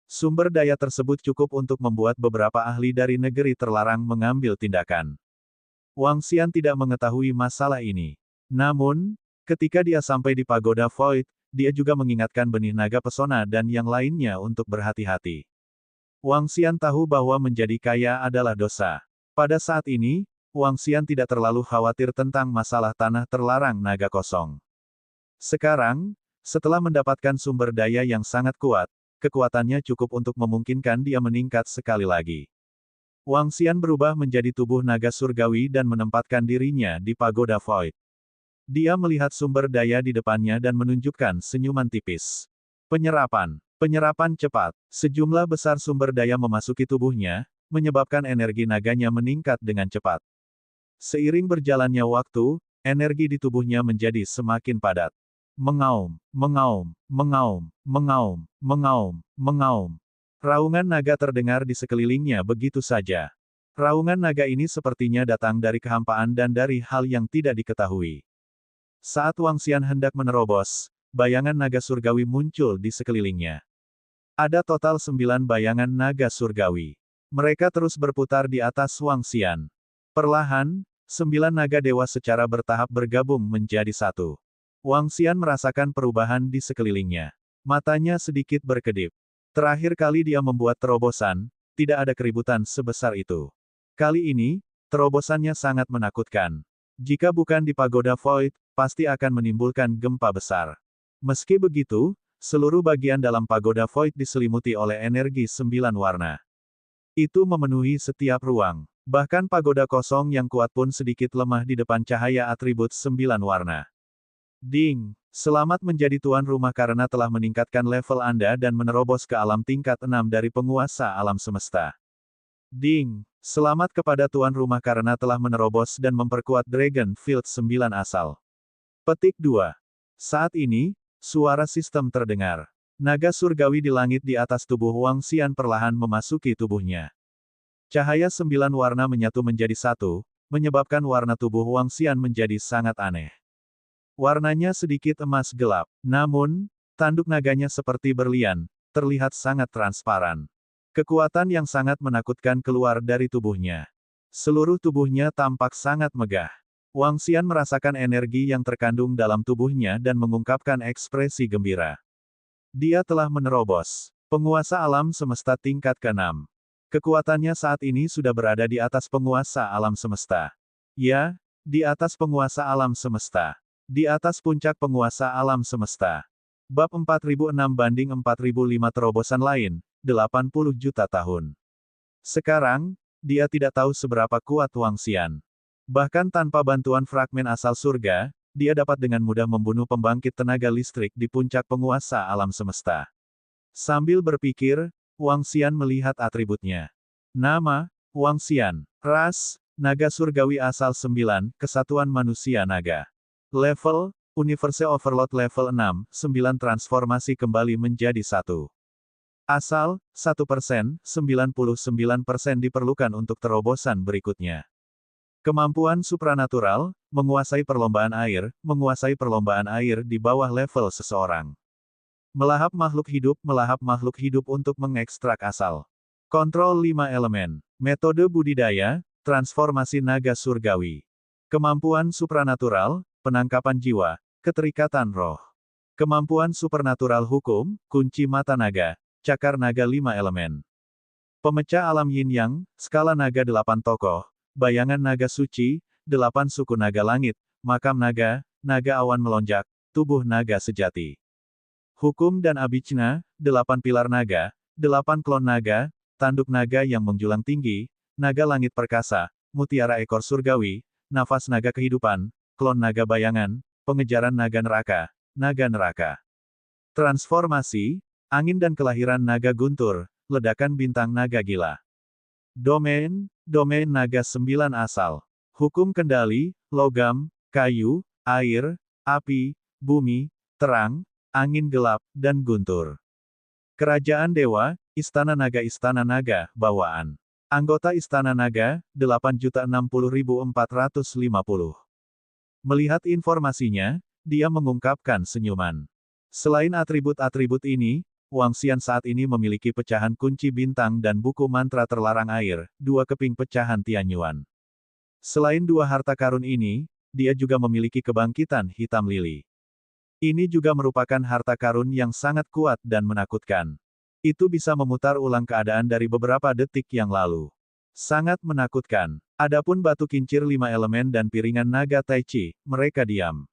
Sumber daya tersebut cukup untuk membuat beberapa ahli dari negeri terlarang mengambil tindakan. Wang Xian tidak mengetahui masalah ini. Namun, ketika dia sampai di Pagoda Void, dia juga mengingatkan benih naga pesona dan yang lainnya untuk berhati-hati. Wang Xian tahu bahwa menjadi kaya adalah dosa. Pada saat ini, Wang Xian tidak terlalu khawatir tentang masalah tanah terlarang naga kosong. Sekarang, setelah mendapatkan sumber daya yang sangat kuat, kekuatannya cukup untuk memungkinkan dia meningkat sekali lagi. Wang Xian berubah menjadi tubuh naga surgawi dan menempatkan dirinya di Pagoda Void. Dia melihat sumber daya di depannya dan menunjukkan senyuman tipis. Penyerapan cepat. Sejumlah besar sumber daya memasuki tubuhnya, menyebabkan energi naganya meningkat dengan cepat. Seiring berjalannya waktu, energi di tubuhnya menjadi semakin padat. Mengaum, mengaum, mengaum, mengaum, mengaum, mengaum. Raungan naga terdengar di sekelilingnya begitu saja. Raungan naga ini sepertinya datang dari kehampaan dan dari hal yang tidak diketahui. Saat Wang Xian hendak menerobos, bayangan naga surgawi muncul di sekelilingnya. Ada total 9 bayangan naga surgawi. Mereka terus berputar di atas Wang Xian. Perlahan, 9 naga dewa secara bertahap bergabung menjadi satu. Wang Xian merasakan perubahan di sekelilingnya. Matanya sedikit berkedip. Terakhir kali dia membuat terobosan, tidak ada keributan sebesar itu. Kali ini, terobosannya sangat menakutkan. Jika bukan di Pagoda Void, pasti akan menimbulkan gempa besar. Meski begitu, seluruh bagian dalam Pagoda Void diselimuti oleh energi 9 warna. Itu memenuhi setiap ruang. Bahkan pagoda kosong yang kuat pun sedikit lemah di depan cahaya atribut 9 warna. Ding! Selamat menjadi tuan rumah karena telah meningkatkan level Anda dan menerobos ke alam tingkat 6 dari penguasa alam semesta. Ding! Selamat kepada tuan rumah karena telah menerobos dan memperkuat Dragon Field 9 asal. Petik 2. Saat ini, suara sistem terdengar. Naga surgawi di langit di atas tubuh Wang Xian perlahan memasuki tubuhnya. Cahaya 9 warna menyatu menjadi satu, menyebabkan warna tubuh Wang Xian menjadi sangat aneh. Warnanya sedikit emas gelap, namun, tanduk naganya seperti berlian, terlihat sangat transparan. Kekuatan yang sangat menakutkan keluar dari tubuhnya. Seluruh tubuhnya tampak sangat megah. Wang Xian merasakan energi yang terkandung dalam tubuhnya dan mengungkapkan ekspresi gembira. Dia telah menerobos penguasa alam semesta tingkat ke-6. Kekuatannya saat ini sudah berada di atas penguasa alam semesta. Ya, di atas penguasa alam semesta. Di atas puncak penguasa alam semesta. Bab 4006 banding 4005 terobosan lain, 80 juta tahun. Sekarang, dia tidak tahu seberapa kuat Wang Xian. Bahkan tanpa bantuan fragmen asal surga, dia dapat dengan mudah membunuh pembangkit tenaga listrik di puncak penguasa alam semesta. Sambil berpikir, Wang Xian melihat atributnya. Nama, Wang Xian. Ras, naga surgawi asal 9, kesatuan manusia naga. Level, Universe Overload level 6, 9 transformasi kembali menjadi 1. Asal, 1%, 99% diperlukan untuk terobosan berikutnya. Kemampuan supranatural, menguasai perlombaan air di bawah level seseorang. Melahap makhluk hidup untuk mengekstrak asal. Kontrol 5 elemen. Metode budidaya, transformasi naga surgawi. Kemampuan supranatural, penangkapan jiwa, keterikatan roh. Kemampuan supernatural hukum, kunci mata naga, cakar naga 5 elemen. Pemecah alam yin yang, skala naga 8 tokoh. Bayangan naga suci, 8 suku naga langit, makam naga, naga awan melonjak, tubuh naga sejati. Hukum dan abicna, 8 pilar naga, 8 klon naga, tanduk naga yang menjulang tinggi, naga langit perkasa, mutiara ekor surgawi, nafas naga kehidupan, klon naga bayangan, pengejaran naga neraka, naga neraka. Transformasi, angin dan kelahiran naga guntur, ledakan bintang naga gila. Domain naga 9 asal. Hukum kendali, logam, kayu, air, api, bumi, terang, angin gelap, dan guntur. Kerajaan Dewa, Istana Naga, bawaan. Anggota Istana Naga, 8.060.450. Melihat informasinya, dia mengungkapkan senyuman. Selain atribut-atribut ini, Wang Xian saat ini memiliki pecahan kunci bintang dan buku mantra terlarang air, 2 keping pecahan Tianyuan. Selain 2 harta karun ini, dia juga memiliki kebangkitan hitam lili. Ini juga merupakan harta karun yang sangat kuat dan menakutkan. Itu bisa memutar ulang keadaan dari beberapa detik yang lalu. Sangat menakutkan. Adapun batu kincir 5 elemen dan piringan naga Tai Chi, mereka diam.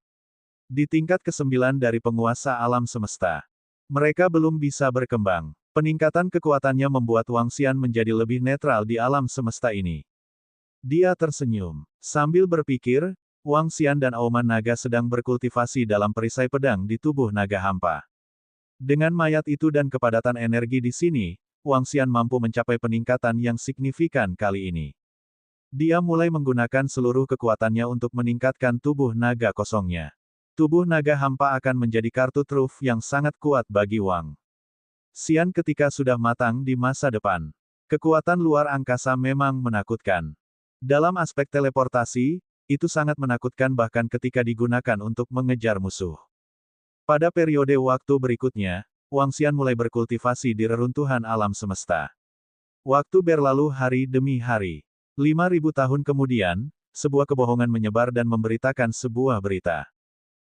Di tingkat ke-9 dari penguasa alam semesta. Mereka belum bisa berkembang. Peningkatan kekuatannya membuat Wang Xian menjadi lebih netral di alam semesta ini. Dia tersenyum. Sambil berpikir, Wang Xian dan auman naga sedang berkultivasi dalam perisai pedang di tubuh naga hampa. Dengan mayat itu dan kepadatan energi di sini, Wang Xian mampu mencapai peningkatan yang signifikan kali ini. Dia mulai menggunakan seluruh kekuatannya untuk meningkatkan tubuh naga kosongnya. Tubuh naga hampa akan menjadi kartu truf yang sangat kuat bagi Wang Xian ketika sudah matang di masa depan. Kekuatan luar angkasa memang menakutkan. Dalam aspek teleportasi, itu sangat menakutkan bahkan ketika digunakan untuk mengejar musuh. Pada periode waktu berikutnya, Wang Xian mulai berkultivasi di reruntuhan alam semesta. Waktu berlalu hari demi hari. 5.000 tahun kemudian, sebuah kebohongan menyebar dan memberitakan sebuah berita.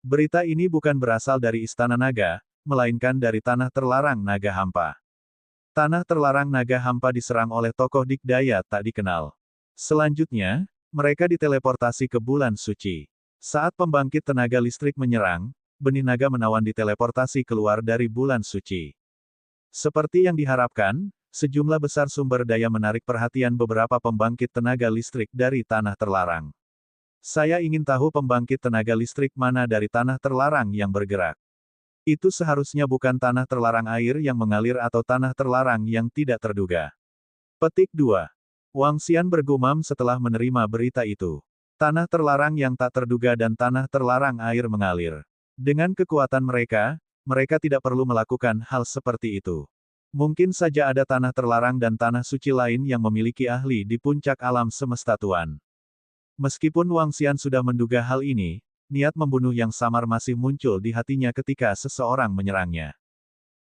Berita ini bukan berasal dari Istana Naga, melainkan dari Tanah Terlarang Naga Hampa. Tanah Terlarang Naga Hampa diserang oleh tokoh dikdaya tak dikenal. Selanjutnya, mereka diteleportasi ke bulan suci. Saat pembangkit tenaga listrik menyerang, benih naga menawan diteleportasi keluar dari bulan suci. Seperti yang diharapkan, sejumlah besar sumber daya menarik perhatian beberapa pembangkit tenaga listrik dari Tanah Terlarang. Saya ingin tahu pembangkit tenaga listrik mana dari Tanah Terlarang yang bergerak. Itu seharusnya bukan Tanah Terlarang air yang mengalir atau Tanah Terlarang yang tidak terduga. Petik 2. Wang Xian bergumam setelah menerima berita itu. Tanah Terlarang yang tak terduga dan Tanah Terlarang air mengalir. Dengan kekuatan mereka, mereka tidak perlu melakukan hal seperti itu. Mungkin saja ada tanah terlarang dan tanah suci lain yang memiliki ahli di puncak alam semesta Tuan. Meskipun Wang Xian sudah menduga hal ini, niat membunuh yang samar masih muncul di hatinya ketika seseorang menyerangnya.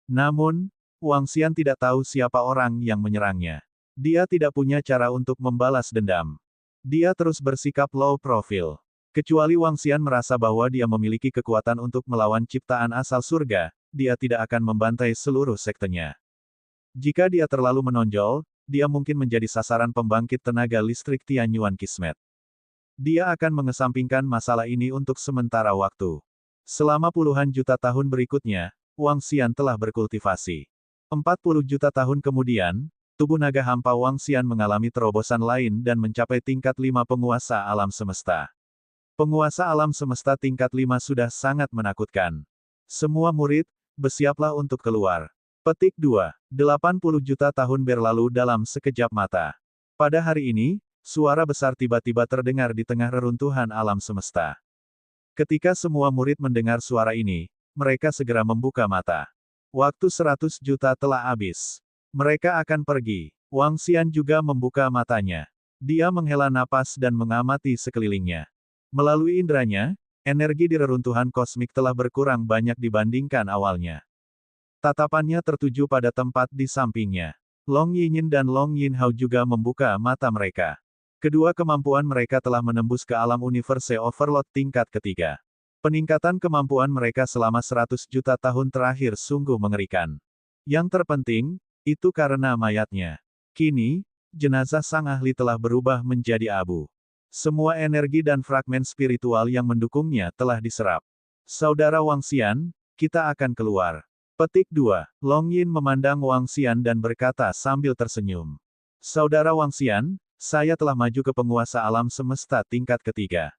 Namun, Wang Xian tidak tahu siapa orang yang menyerangnya. Dia tidak punya cara untuk membalas dendam. Dia terus bersikap low profile. Kecuali Wang Xian merasa bahwa dia memiliki kekuatan untuk melawan ciptaan asal surga, dia tidak akan membantai seluruh sektenya. Jika dia terlalu menonjol, dia mungkin menjadi sasaran pembangkit tenaga listrik Tianyuan Kismet. Dia akan mengesampingkan masalah ini untuk sementara waktu. Selama puluhan juta tahun berikutnya, Wang Xian telah berkultivasi. 40 juta tahun kemudian, tubuh naga hampa Wang Xian mengalami terobosan lain dan mencapai tingkat 5 penguasa alam semesta. Penguasa alam semesta tingkat 5 sudah sangat menakutkan. Semua murid, bersiaplah untuk keluar. Petik 2. 80 juta tahun berlalu dalam sekejap mata. Pada hari ini, suara besar tiba-tiba terdengar di tengah reruntuhan alam semesta. Ketika semua murid mendengar suara ini, mereka segera membuka mata. Waktu 100 juta telah habis. Mereka akan pergi. Wang Xian juga membuka matanya. Dia menghela napas dan mengamati sekelilingnya. Melalui indranya, energi di reruntuhan kosmik telah berkurang banyak dibandingkan awalnya. Tatapannya tertuju pada tempat di sampingnya. Long Yinyin dan Long Yinhao juga membuka mata mereka. Kedua kemampuan mereka telah menembus ke alam universe overload tingkat ketiga. Peningkatan kemampuan mereka selama 100 juta tahun terakhir sungguh mengerikan. Yang terpenting, itu karena mayatnya. Kini, jenazah sang ahli telah berubah menjadi abu. Semua energi dan fragmen spiritual yang mendukungnya telah diserap. Saudara Wang Xian, kita akan keluar. Petik 2. Long Yin memandang Wang Xian dan berkata sambil tersenyum. Saudara Wang Xian, Saya telah maju ke penguasa alam semesta tingkat ketiga.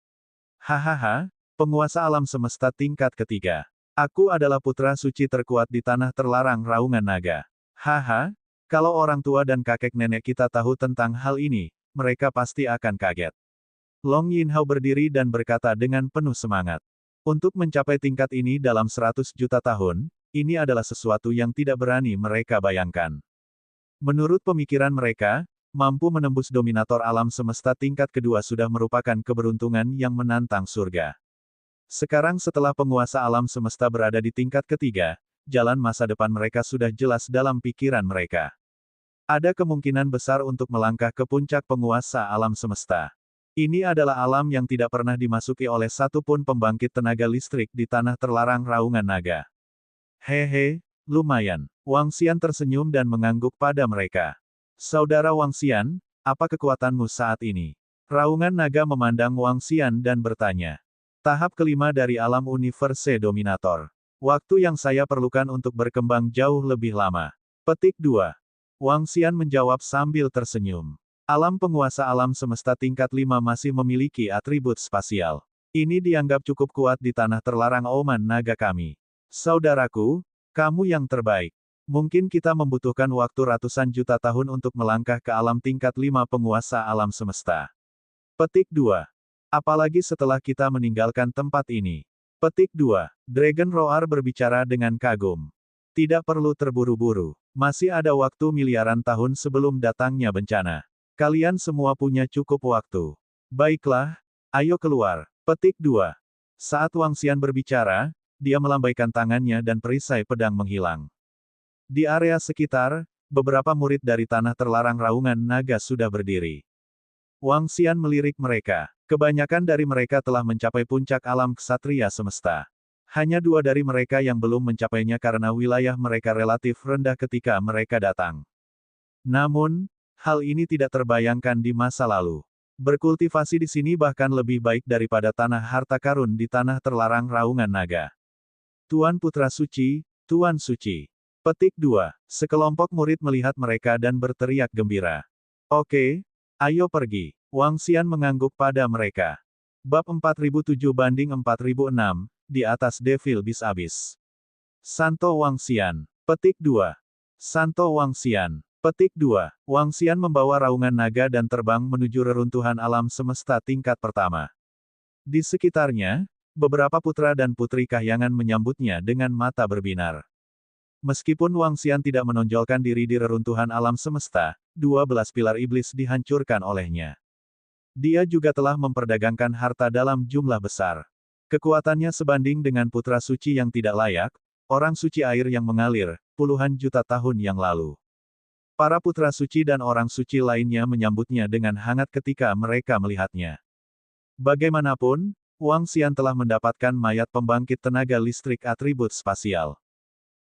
Hahaha, penguasa alam semesta tingkat ketiga. Aku adalah putra suci terkuat di tanah terlarang raungan naga. Haha, kalau orang tua dan kakek nenek kita tahu tentang hal ini, mereka pasti akan kaget. Long Yinhao berdiri dan berkata dengan penuh semangat. Untuk mencapai tingkat ini dalam 100 juta tahun, ini adalah sesuatu yang tidak berani mereka bayangkan. Menurut pemikiran mereka, mampu menembus dominator alam semesta tingkat kedua sudah merupakan keberuntungan yang menantang surga. Sekarang setelah penguasa alam semesta berada di tingkat ketiga, jalan masa depan mereka sudah jelas dalam pikiran mereka. Ada kemungkinan besar untuk melangkah ke puncak penguasa alam semesta. Ini adalah alam yang tidak pernah dimasuki oleh satupun pembangkit tenaga listrik di tanah terlarang raungan naga. Hehe, lumayan. Wang Xian tersenyum dan mengangguk pada mereka. Saudara Wang Xian, apa kekuatanmu saat ini? Raungan naga memandang Wang Xian dan bertanya. Tahap kelima dari alam Universe Dominator. Waktu yang saya perlukan untuk berkembang jauh lebih lama. Petik 2. Wang Xian menjawab sambil tersenyum. Alam penguasa alam semesta tingkat 5 masih memiliki atribut spasial. Ini dianggap cukup kuat di tanah terlarang Oman naga kami. Saudaraku, kamu yang terbaik. Mungkin kita membutuhkan waktu ratusan juta tahun untuk melangkah ke alam tingkat 5 penguasa alam semesta. Petik 2. Apalagi setelah kita meninggalkan tempat ini. Petik 2. Dragon Roar berbicara dengan kagum. Tidak perlu terburu-buru. Masih ada waktu miliaran tahun sebelum datangnya bencana. Kalian semua punya cukup waktu. Baiklah, ayo keluar. Petik 2. Saat Wang Xian berbicara, dia melambaikan tangannya dan perisai pedang menghilang. Di area sekitar, beberapa murid dari tanah terlarang raungan naga sudah berdiri. Wang Xian melirik mereka. Kebanyakan dari mereka telah mencapai puncak alam ksatria semesta. Hanya 2 dari mereka yang belum mencapainya karena wilayah mereka relatif rendah ketika mereka datang. Namun, hal ini tidak terbayangkan di masa lalu. Berkultivasi di sini bahkan lebih baik daripada tanah harta karun di tanah terlarang raungan naga. Tuan Putra Suci, Tuan Suci. Petik 2. Sekelompok murid melihat mereka dan berteriak gembira. Oke, ayo pergi. Wang Xian mengangguk pada mereka. Bab 4007-4006, di atas Devil Bis Abyss. Santo Wang Xian. Petik 2. Santo Wang Xian. Petik 2. Wang Xian membawa raungan naga dan terbang menuju reruntuhan alam semesta tingkat pertama. Di sekitarnya, beberapa putra dan putri kahyangan menyambutnya dengan mata berbinar. Meskipun Wang Xian tidak menonjolkan diri di reruntuhan alam semesta, 12 pilar iblis dihancurkan olehnya. Dia juga telah memperdagangkan harta dalam jumlah besar. Kekuatannya sebanding dengan putra suci yang tidak layak, orang suci air yang mengalir, puluhan juta tahun yang lalu. Para putra suci dan orang suci lainnya menyambutnya dengan hangat ketika mereka melihatnya. Bagaimanapun, Wang Xian telah mendapatkan mayat pembangkit tenaga listrik atribut spasial.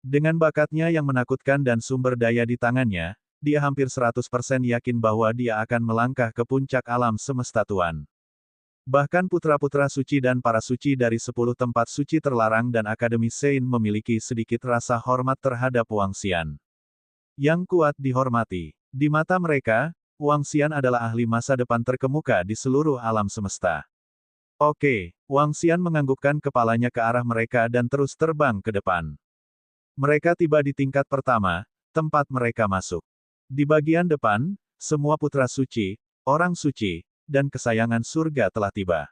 Dengan bakatnya yang menakutkan dan sumber daya di tangannya, dia hampir 100% yakin bahwa dia akan melangkah ke puncak alam semesta Tuan. Bahkan putra-putra suci dan para suci dari 10 tempat suci terlarang dan Akademi Sein memiliki sedikit rasa hormat terhadap Wang Xian. Yang kuat dihormati. Di mata mereka, Wang Xian adalah ahli masa depan terkemuka di seluruh alam semesta. Oke, Wang Xian menganggukkan kepalanya ke arah mereka dan terus terbang ke depan. Mereka tiba di tingkat pertama, tempat mereka masuk. Di bagian depan, semua putra suci, orang suci, dan kesayangan surga telah tiba.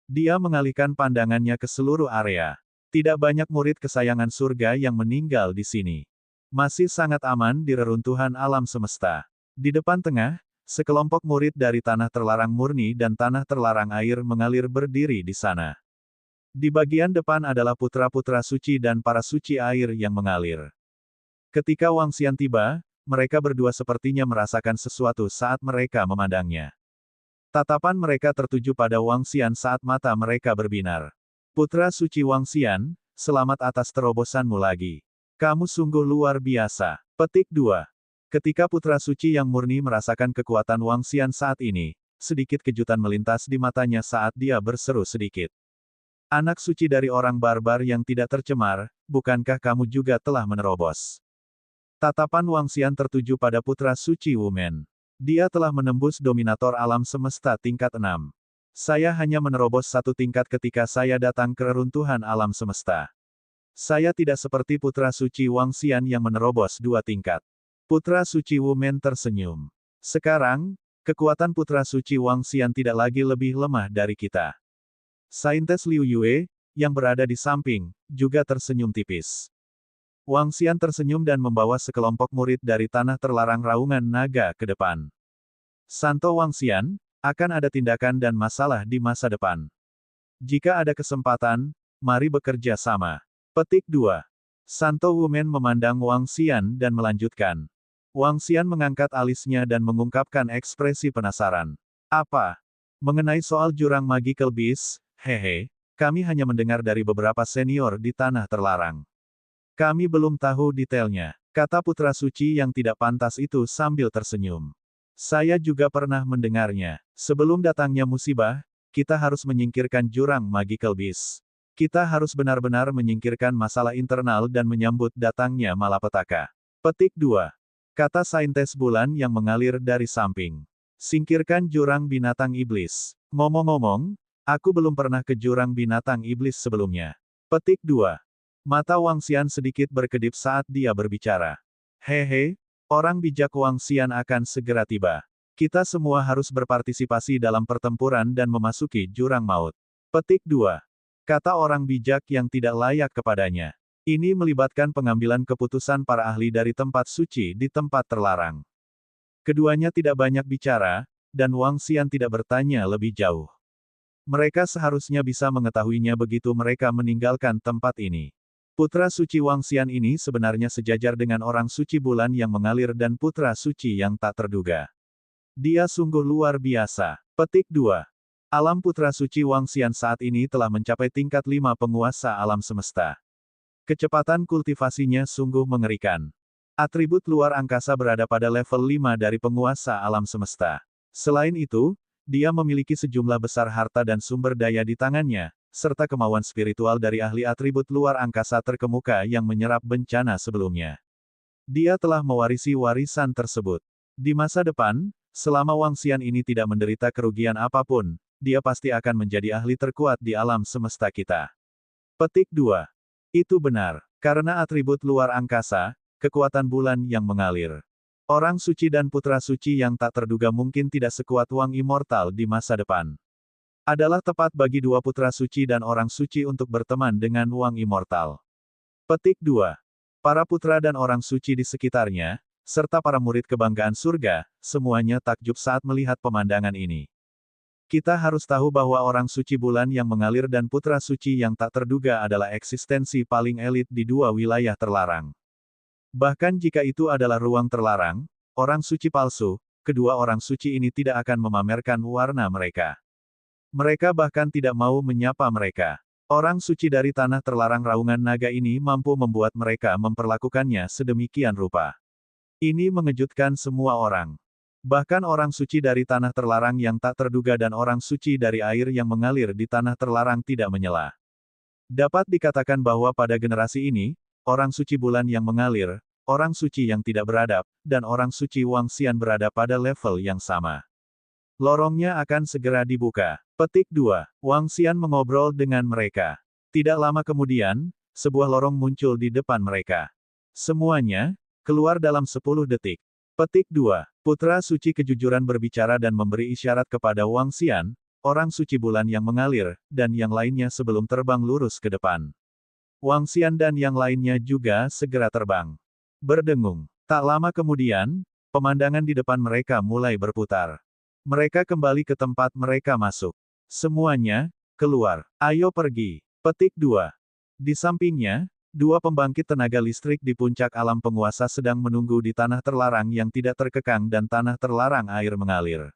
Dia mengalihkan pandangannya ke seluruh area. Tidak banyak murid kesayangan surga yang meninggal di sini. Masih sangat aman di reruntuhan alam semesta. Di depan tengah, sekelompok murid dari tanah terlarang murni dan tanah terlarang air mengalir berdiri di sana. Di bagian depan adalah putra-putra suci dan para suci air yang mengalir. Ketika Wang Xian tiba, mereka berdua sepertinya merasakan sesuatu saat mereka memandangnya. Tatapan mereka tertuju pada Wang Xian saat mata mereka berbinar. Putra suci Wang Xian, selamat atas terobosanmu lagi. Kamu sungguh luar biasa. Petik 2. Ketika putra suci yang murni merasakan kekuatan Wang Xian saat ini, sedikit kejutan melintas di matanya saat dia berseru sedikit. Anak suci dari orang barbar yang tidak tercemar, bukankah kamu juga telah menerobos? Tatapan Wang Xian tertuju pada putra suci Wu Men. Dia telah menembus dominator alam semesta tingkat 6. Saya hanya menerobos satu tingkat ketika saya datang ke reruntuhan alam semesta. Saya tidak seperti Putra Suci Wang Xian yang menerobos 2 tingkat. Putra Suci Wu Men tersenyum. Sekarang, kekuatan Putra Suci Wang Xian tidak lagi lebih lemah dari kita. Saintes Liu Yue, yang berada di samping, juga tersenyum tipis. Wang Xian tersenyum dan membawa sekelompok murid dari Tanah Terlarang Raungan Naga ke depan. Santo Wang Xian, akan ada tindakan dan masalah di masa depan. Jika ada kesempatan, mari bekerja sama. Petik 2. Santo Wumen memandang Wang Xian dan melanjutkan. Wang Xian mengangkat alisnya dan mengungkapkan ekspresi penasaran. Apa? Mengenai soal jurang Magical Beast, hehe, kami hanya mendengar dari beberapa senior di Tanah Terlarang. Kami belum tahu detailnya, kata Putra Suci yang tidak pantas itu sambil tersenyum. Saya juga pernah mendengarnya. Sebelum datangnya musibah, kita harus menyingkirkan jurang Magical Beast. Kita harus benar-benar menyingkirkan masalah internal dan menyambut datangnya malapetaka. Petik 2. Kata Saintes Bulan yang mengalir dari samping. Singkirkan jurang binatang iblis. Ngomong-ngomong, aku belum pernah ke jurang binatang iblis sebelumnya. Petik 2. Mata Wang Xian sedikit berkedip saat dia berbicara. Hehe, orang bijak Wang Xian akan segera tiba. Kita semua harus berpartisipasi dalam pertempuran dan memasuki jurang maut. Petik 2. Kata orang bijak yang tidak layak kepadanya. Ini melibatkan pengambilan keputusan para ahli dari tempat suci di tempat terlarang. Keduanya tidak banyak bicara, dan Wang Xian tidak bertanya lebih jauh. Mereka seharusnya bisa mengetahuinya begitu mereka meninggalkan tempat ini. Putra Suci Wang Xian ini sebenarnya sejajar dengan orang suci bulan yang mengalir dan putra suci yang tak terduga. Dia sungguh luar biasa. Petik 2. Alam Putra Suci Wang Xian saat ini telah mencapai tingkat 5 penguasa alam semesta. Kecepatan kultivasinya sungguh mengerikan. Atribut luar angkasa berada pada level 5 dari penguasa alam semesta. Selain itu, dia memiliki sejumlah besar harta dan sumber daya di tangannya, serta kemauan spiritual dari ahli atribut luar angkasa terkemuka yang menyerap bencana sebelumnya. Dia telah mewarisi warisan tersebut. Di masa depan, selama Wang Xian ini tidak menderita kerugian apapun, dia pasti akan menjadi ahli terkuat di alam semesta kita. Petik 2. Itu benar, karena atribut luar angkasa, kekuatan bulan yang mengalir. Orang suci dan putra suci yang tak terduga mungkin tidak sekuat Wang Immortal di masa depan. Adalah tepat bagi dua putra suci dan orang suci untuk berteman dengan Wang Immortal. Petik 2. Para putra dan orang suci di sekitarnya, serta para murid kebanggaan surga, semuanya takjub saat melihat pemandangan ini. Kita harus tahu bahwa orang suci bulan yang mengalir dan putra suci yang tak terduga adalah eksistensi paling elit di dua wilayah terlarang. Bahkan jika itu adalah ruang terlarang, orang suci palsu, kedua orang suci ini tidak akan memamerkan warna mereka. Mereka bahkan tidak mau menyapa mereka. Orang suci dari tanah terlarang raungan naga ini mampu membuat mereka memperlakukannya sedemikian rupa. Ini mengejutkan semua orang. Bahkan orang suci dari tanah terlarang yang tak terduga dan orang suci dari air yang mengalir di tanah terlarang tidak menyela. Dapat dikatakan bahwa pada generasi ini, orang suci bulan yang mengalir, orang suci yang tidak beradab, dan orang suci Wang Xian berada pada level yang sama. Lorongnya akan segera dibuka. Petik 2. Wang Xian mengobrol dengan mereka. Tidak lama kemudian, sebuah lorong muncul di depan mereka. Semuanya, keluar dalam 10 detik. Petik 2. Putra suci kejujuran berbicara dan memberi isyarat kepada Wang Xian, orang suci bulan yang mengalir, dan yang lainnya sebelum terbang lurus ke depan. Wang Xian dan yang lainnya juga segera terbang. Berdengung. Tak lama kemudian, pemandangan di depan mereka mulai berputar. Mereka kembali ke tempat mereka masuk. Semuanya, keluar. Ayo pergi. Petik 2. Di sampingnya, dua pembangkit tenaga listrik di puncak alam penguasa sedang menunggu di tanah terlarang yang tidak terkekang dan tanah terlarang air mengalir.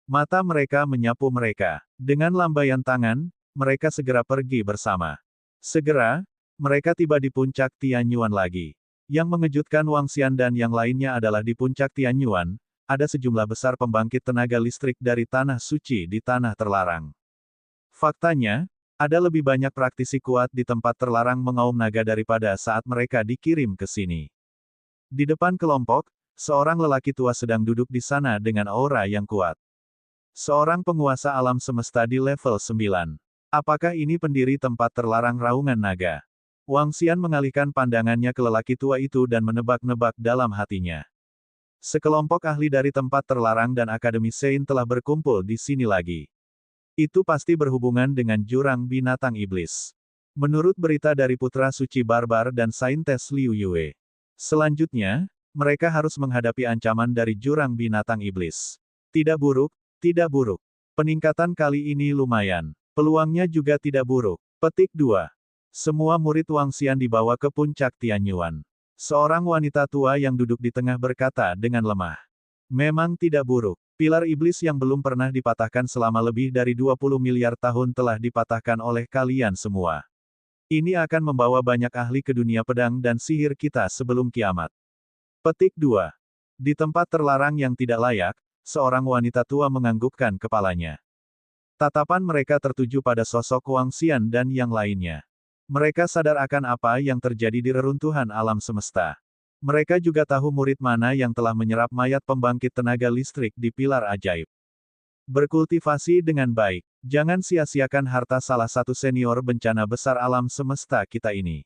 Mata mereka menyapu mereka. Dengan lambaian tangan, mereka segera pergi bersama. Segera, mereka tiba di puncak Tianyuan lagi. Yang mengejutkan Wang Xian dan yang lainnya adalah di puncak Tianyuan, ada sejumlah besar pembangkit tenaga listrik dari tanah suci di tanah terlarang. Faktanya, ada lebih banyak praktisi kuat di tempat terlarang mengaum naga daripada saat mereka dikirim ke sini. Di depan kelompok, seorang lelaki tua sedang duduk di sana dengan aura yang kuat. Seorang penguasa alam semesta di level 9. Apakah ini pendiri tempat terlarang raungan naga? Wang Xian mengalihkan pandangannya ke lelaki tua itu dan menebak-nebak dalam hatinya. Sekelompok ahli dari tempat terlarang dan Akademi Sein telah berkumpul di sini lagi. Itu pasti berhubungan dengan jurang binatang iblis. Menurut berita dari Putra Suci Barbar dan Saintes Liu Yue. Selanjutnya, mereka harus menghadapi ancaman dari jurang binatang iblis. Tidak buruk, tidak buruk. Peningkatan kali ini lumayan. Peluangnya juga tidak buruk. Petik 2. Semua murid Wang Xian dibawa ke puncak Tianyuan. Seorang wanita tua yang duduk di tengah berkata dengan lemah. Memang tidak buruk. Pilar iblis yang belum pernah dipatahkan selama lebih dari 20 miliar tahun telah dipatahkan oleh kalian semua. Ini akan membawa banyak ahli ke dunia pedang dan sihir kita sebelum kiamat. Petik 2. Di tempat terlarang yang tidak layak, seorang wanita tua menganggukkan kepalanya. Tatapan mereka tertuju pada sosok Wang Xian dan yang lainnya. Mereka sadar akan apa yang terjadi di reruntuhan alam semesta. Mereka juga tahu murid mana yang telah menyerap mayat pembangkit tenaga listrik di pilar ajaib. Berkultivasi dengan baik. Jangan sia-siakan harta salah satu senior bencana besar alam semesta kita ini.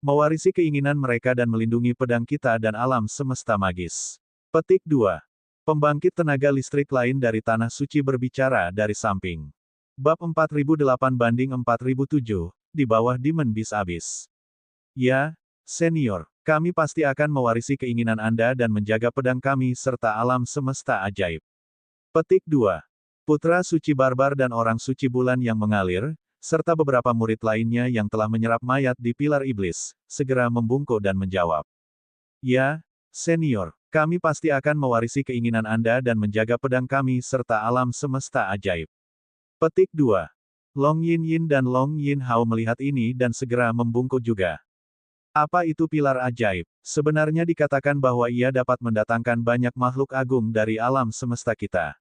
Mewarisi keinginan mereka dan melindungi pedang kita dan alam semesta magis. Petik 2. Pembangkit tenaga listrik lain dari Tanah Suci berbicara dari samping. Bab 4008-4007, di bawah Demon Beast Abyss. Ya, senior, kami pasti akan mewarisi keinginan Anda dan menjaga pedang kami serta alam semesta ajaib. Petik 2. Putra Suci Barbar dan Orang Suci Bulan yang mengalir, serta beberapa murid lainnya yang telah menyerap mayat di pilar iblis, segera membungkuk dan menjawab. Ya, senior, kami pasti akan mewarisi keinginan Anda dan menjaga pedang kami serta alam semesta ajaib. Petik 2. Long Yin Yin dan Long Yin Hao melihat ini dan segera membungkuk juga. Apa itu pilar ajaib? Sebenarnya dikatakan bahwa ia dapat mendatangkan banyak makhluk agung dari alam semesta kita.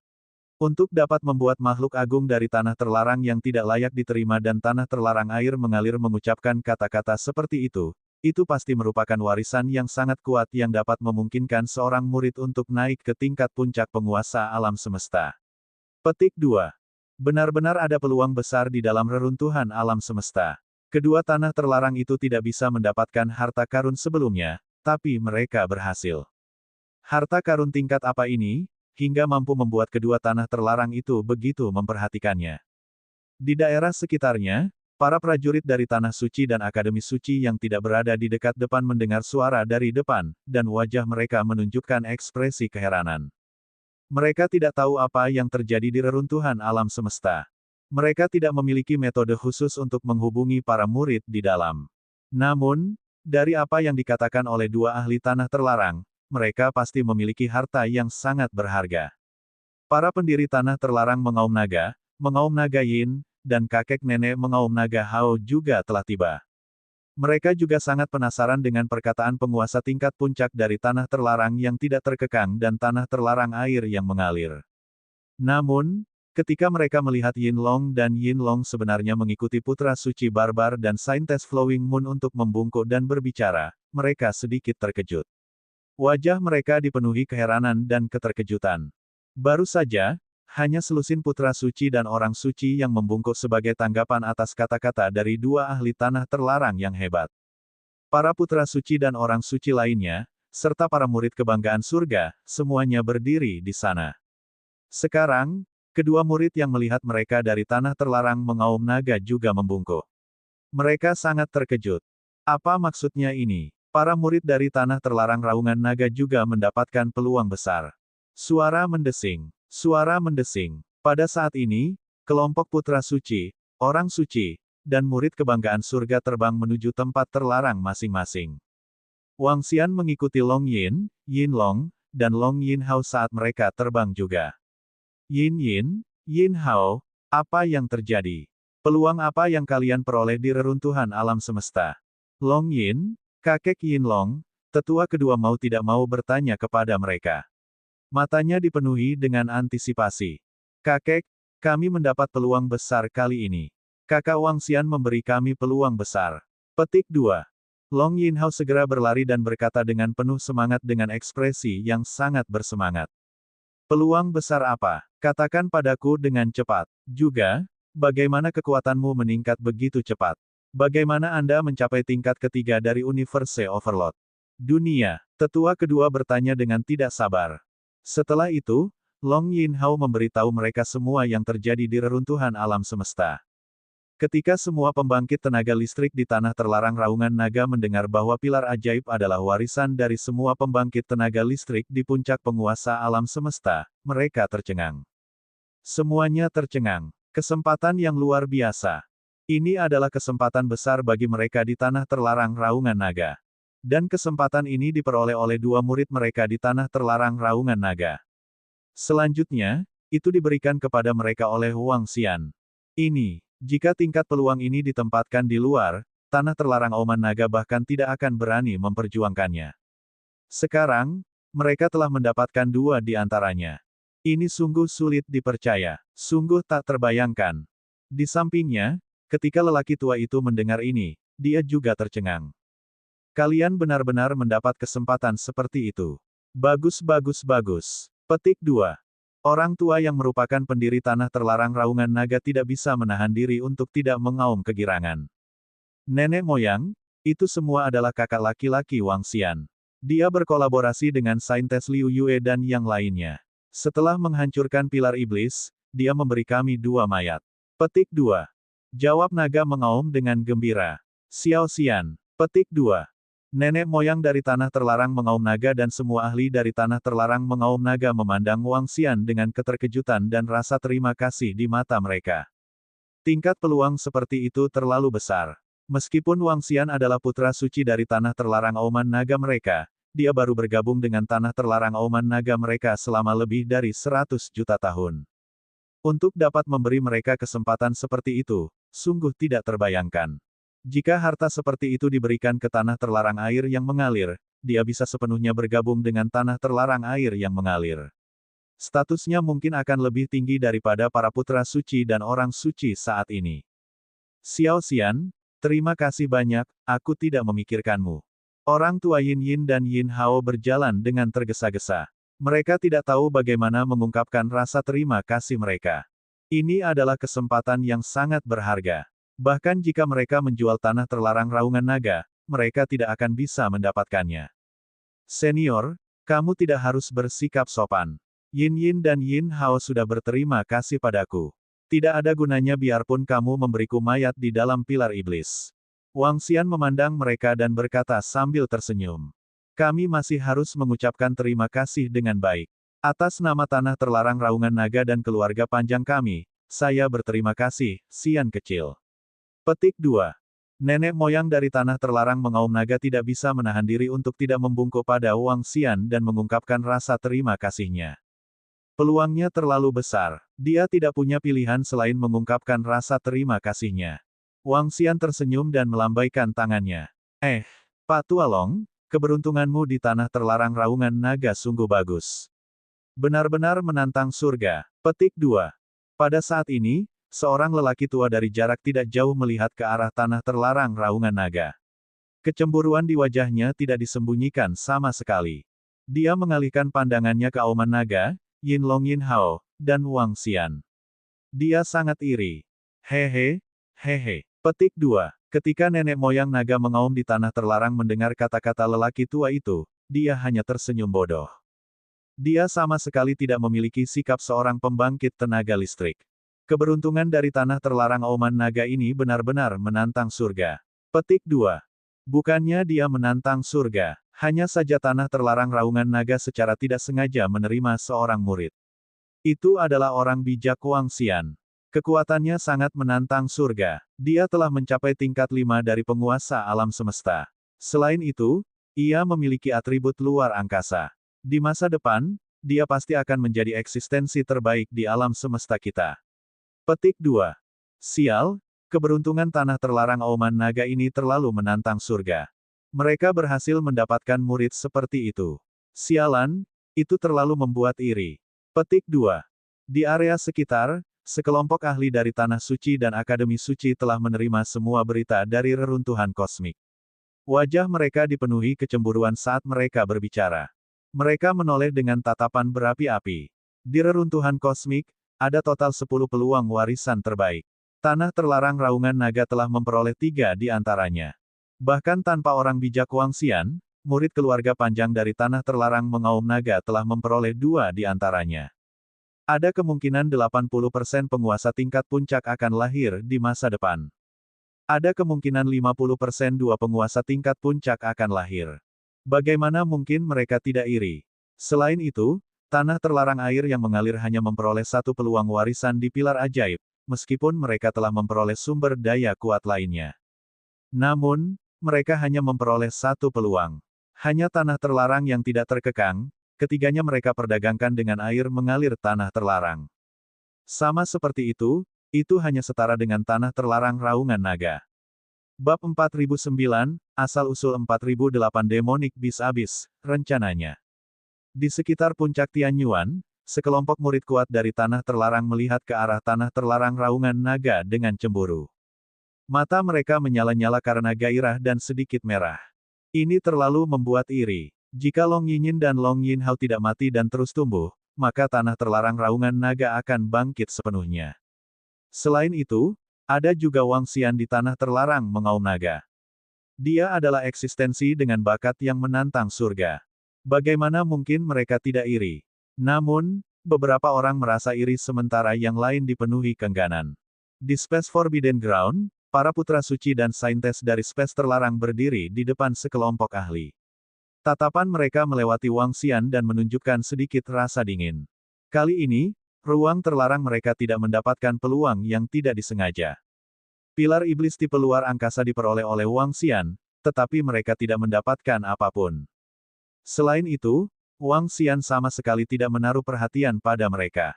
Untuk dapat membuat makhluk agung dari tanah terlarang yang tidak layak diterima dan tanah terlarang air mengalir mengucapkan kata-kata seperti itu pasti merupakan warisan yang sangat kuat yang dapat memungkinkan seorang murid untuk naik ke tingkat puncak penguasa alam semesta. Petik 2. Benar-benar ada peluang besar di dalam reruntuhan alam semesta. Kedua tanah terlarang itu tidak bisa mendapatkan harta karun sebelumnya, tapi mereka berhasil. Harta karun tingkat apa ini, hingga mampu membuat kedua tanah terlarang itu begitu memperhatikannya. Di daerah sekitarnya, para prajurit dari Tanah Suci dan Akademi Suci yang tidak berada di dekat depan mendengar suara dari depan, dan wajah mereka menunjukkan ekspresi keheranan. Mereka tidak tahu apa yang terjadi di reruntuhan alam semesta. Mereka tidak memiliki metode khusus untuk menghubungi para murid di dalam. Namun, dari apa yang dikatakan oleh dua ahli tanah terlarang, mereka pasti memiliki harta yang sangat berharga. Para pendiri tanah terlarang mengaum naga Yin, dan kakek nenek mengaum naga Hao juga telah tiba. Mereka juga sangat penasaran dengan perkataan penguasa tingkat puncak dari tanah terlarang yang tidak terkekang dan tanah terlarang air yang mengalir. Namun, ketika mereka melihat Yin Long dan Yin Long sebenarnya mengikuti Putra Suci Barbar dan Saintes Flowing Moon untuk membungkuk dan berbicara, mereka sedikit terkejut. Wajah mereka dipenuhi keheranan dan keterkejutan. Baru saja, hanya selusin Putra Suci dan Orang Suci yang membungkuk sebagai tanggapan atas kata-kata dari dua ahli tanah terlarang yang hebat. Para Putra Suci dan Orang Suci lainnya, serta para murid kebanggaan surga, semuanya berdiri di sana. Sekarang, kedua murid yang melihat mereka dari tanah terlarang mengaum naga juga membungkuk. Mereka sangat terkejut. Apa maksudnya ini? Para murid dari tanah terlarang raungan naga juga mendapatkan peluang besar. Suara mendesing. Suara mendesing. Pada saat ini, kelompok Putra Suci, Orang Suci, dan murid kebanggaan surga terbang menuju tempat terlarang masing-masing. Wang Xian mengikuti Long Yin, Yin Long, dan Long Yin Hao saat mereka terbang juga. Yin Yin, Yin Hao, apa yang terjadi? Peluang apa yang kalian peroleh di reruntuhan alam semesta? Long Yin, kakek Yin Long, tetua kedua mau tidak mau bertanya kepada mereka. Matanya dipenuhi dengan antisipasi. Kakek, kami mendapat peluang besar kali ini. Kakak Wang Xian memberi kami peluang besar. Petik 2. Long Yinhao segera berlari dan berkata dengan penuh semangat dengan ekspresi yang sangat bersemangat. Peluang besar apa? Katakan padaku dengan cepat. Juga, bagaimana kekuatanmu meningkat begitu cepat? Bagaimana Anda mencapai tingkat ketiga dari Universe Overload? Dunia. Tetua kedua bertanya dengan tidak sabar. Setelah itu, Long Yinhao memberitahu mereka semua yang terjadi di reruntuhan alam semesta. Ketika semua pembangkit tenaga listrik di tanah terlarang Raungan Naga mendengar bahwa pilar ajaib adalah warisan dari semua pembangkit tenaga listrik di puncak penguasa alam semesta, mereka tercengang. Semuanya tercengang. Kesempatan yang luar biasa. Ini adalah kesempatan besar bagi mereka di tanah terlarang Raungan Naga. Dan kesempatan ini diperoleh oleh dua murid mereka di tanah terlarang Raungan Naga. Selanjutnya, itu diberikan kepada mereka oleh Wang Xian. Ini. Jika tingkat peluang ini ditempatkan di luar, tanah terlarang Auman Naga bahkan tidak akan berani memperjuangkannya. Sekarang, mereka telah mendapatkan dua di antaranya. Ini sungguh sulit dipercaya, sungguh tak terbayangkan. Di sampingnya, ketika lelaki tua itu mendengar ini, dia juga tercengang. Kalian benar-benar mendapat kesempatan seperti itu. Bagus bagus bagus. Petik 2. Orang tua yang merupakan pendiri tanah terlarang Raungan Naga tidak bisa menahan diri untuk tidak mengaum kegirangan. Nenek moyang, itu semua adalah kakak laki-laki Wang Xian. Dia berkolaborasi dengan saintes Liu Yue dan yang lainnya. Setelah menghancurkan pilar iblis, dia memberi kami dua mayat. Petik 2. Jawab naga mengaum dengan gembira. Xiao Xian. Petik 2. Nenek moyang dari tanah terlarang mengaum naga dan semua ahli dari tanah terlarang mengaum naga memandang Wang Xian dengan keterkejutan dan rasa terima kasih di mata mereka. Tingkat peluang seperti itu terlalu besar. Meskipun Wang Xian adalah putra suci dari tanah terlarang Auman Naga mereka, dia baru bergabung dengan tanah terlarang Auman Naga mereka selama lebih dari 100 juta tahun. Untuk dapat memberi mereka kesempatan seperti itu, sungguh tidak terbayangkan. Jika harta seperti itu diberikan ke tanah terlarang air yang mengalir, dia bisa sepenuhnya bergabung dengan tanah terlarang air yang mengalir. Statusnya mungkin akan lebih tinggi daripada para putra suci dan orang suci saat ini. Xiao Xian, terima kasih banyak, aku tidak memikirkanmu. Orang tua Yin Yin dan Yin Hao berjalan dengan tergesa-gesa. Mereka tidak tahu bagaimana mengungkapkan rasa terima kasih mereka. Ini adalah kesempatan yang sangat berharga. Bahkan jika mereka menjual tanah terlarang Raungan Naga, mereka tidak akan bisa mendapatkannya. Senior, kamu tidak harus bersikap sopan. Yin Yin dan Yin Hao sudah berterima kasih padaku. Tidak ada gunanya biarpun kamu memberiku mayat di dalam pilar iblis. Wang Xian memandang mereka dan berkata sambil tersenyum. Kami masih harus mengucapkan terima kasih dengan baik. Atas nama tanah terlarang Raungan Naga dan keluarga panjang kami, saya berterima kasih, Xian kecil. Petik 2. Nenek moyang dari tanah terlarang mengaum naga tidak bisa menahan diri untuk tidak membungkuk pada Wang Xian dan mengungkapkan rasa terima kasihnya. Peluangnya terlalu besar. Dia tidak punya pilihan selain mengungkapkan rasa terima kasihnya. Wang Xian tersenyum dan melambaikan tangannya. Pak Tua Long, keberuntunganmu di tanah terlarang Raungan Naga sungguh bagus. Benar-benar menantang surga. Petik 2. Pada saat ini, seorang lelaki tua dari jarak tidak jauh melihat ke arah tanah terlarang Raungan Naga. Kecemburuan di wajahnya tidak disembunyikan sama sekali. Dia mengalihkan pandangannya ke Auman Naga, Yin Long Yin Hao, dan Wang Xian. Dia sangat iri. Hehe. Petik 2. Ketika nenek moyang naga mengaum di tanah terlarang mendengar kata-kata lelaki tua itu, dia hanya tersenyum bodoh. Dia sama sekali tidak memiliki sikap seorang pembangkit tenaga listrik. Keberuntungan dari tanah terlarang Auman Naga ini benar-benar menantang surga. Petik 2. Bukannya dia menantang surga, hanya saja tanah terlarang Raungan Naga secara tidak sengaja menerima seorang murid. Itu adalah orang bijak Wang Xian. Kekuatannya sangat menantang surga. Dia telah mencapai tingkat 5 dari penguasa alam semesta. Selain itu, ia memiliki atribut luar angkasa. Di masa depan, dia pasti akan menjadi eksistensi terbaik di alam semesta kita. Petik 2. Sial, keberuntungan tanah terlarang Auman Naga ini terlalu menantang surga. Mereka berhasil mendapatkan murid seperti itu. Sialan, itu terlalu membuat iri. Petik 2. Di area sekitar, sekelompok ahli dari Tanah Suci dan Akademi Suci telah menerima semua berita dari reruntuhan kosmik. Wajah mereka dipenuhi kecemburuan saat mereka berbicara. Mereka menoleh dengan tatapan berapi-api. Di reruntuhan kosmik, ada total 10 peluang warisan terbaik. Tanah terlarang raungan naga telah memperoleh 3 di antaranya. Bahkan tanpa orang bijak Wangxian, murid keluarga panjang dari tanah terlarang mengaum naga telah memperoleh 2 di antaranya. Ada kemungkinan 80% penguasa tingkat puncak akan lahir di masa depan. Ada kemungkinan 50% 2 penguasa tingkat puncak akan lahir. Bagaimana mungkin mereka tidak iri? Selain itu, tanah terlarang air yang mengalir hanya memperoleh 1 peluang warisan di pilar ajaib, meskipun mereka telah memperoleh sumber daya kuat lainnya. Namun, mereka hanya memperoleh 1 peluang. Hanya tanah terlarang yang tidak terkekang, ketiganya mereka perdagangkan dengan air mengalir tanah terlarang. Sama seperti itu hanya setara dengan tanah terlarang raungan naga. Bab 4009, Asal-usul 4008 Demonic Beast Abyss, rencananya. Di sekitar puncak Tianyuan, sekelompok murid kuat dari tanah terlarang melihat ke arah tanah terlarang raungan naga dengan cemburu. Mata mereka menyala-nyala karena gairah dan sedikit merah. Ini terlalu membuat iri. Jika Long Yinyin dan Long Yinhao tidak mati dan terus tumbuh, maka tanah terlarang raungan naga akan bangkit sepenuhnya. Selain itu, ada juga Wangxian di tanah terlarang mengaum naga. Dia adalah eksistensi dengan bakat yang menantang surga. Bagaimana mungkin mereka tidak iri? Namun, beberapa orang merasa iri sementara yang lain dipenuhi kengganan. Di Space Forbidden Ground, para putra suci dan saintes dari Space terlarang berdiri di depan sekelompok ahli. Tatapan mereka melewati Wangxian dan menunjukkan sedikit rasa dingin. Kali ini, ruang terlarang mereka tidak mendapatkan peluang yang tidak disengaja. Pilar iblis tipe luar angkasa diperoleh oleh Wangxian, tetapi mereka tidak mendapatkan apapun. Selain itu, Wangxian sama sekali tidak menaruh perhatian pada mereka.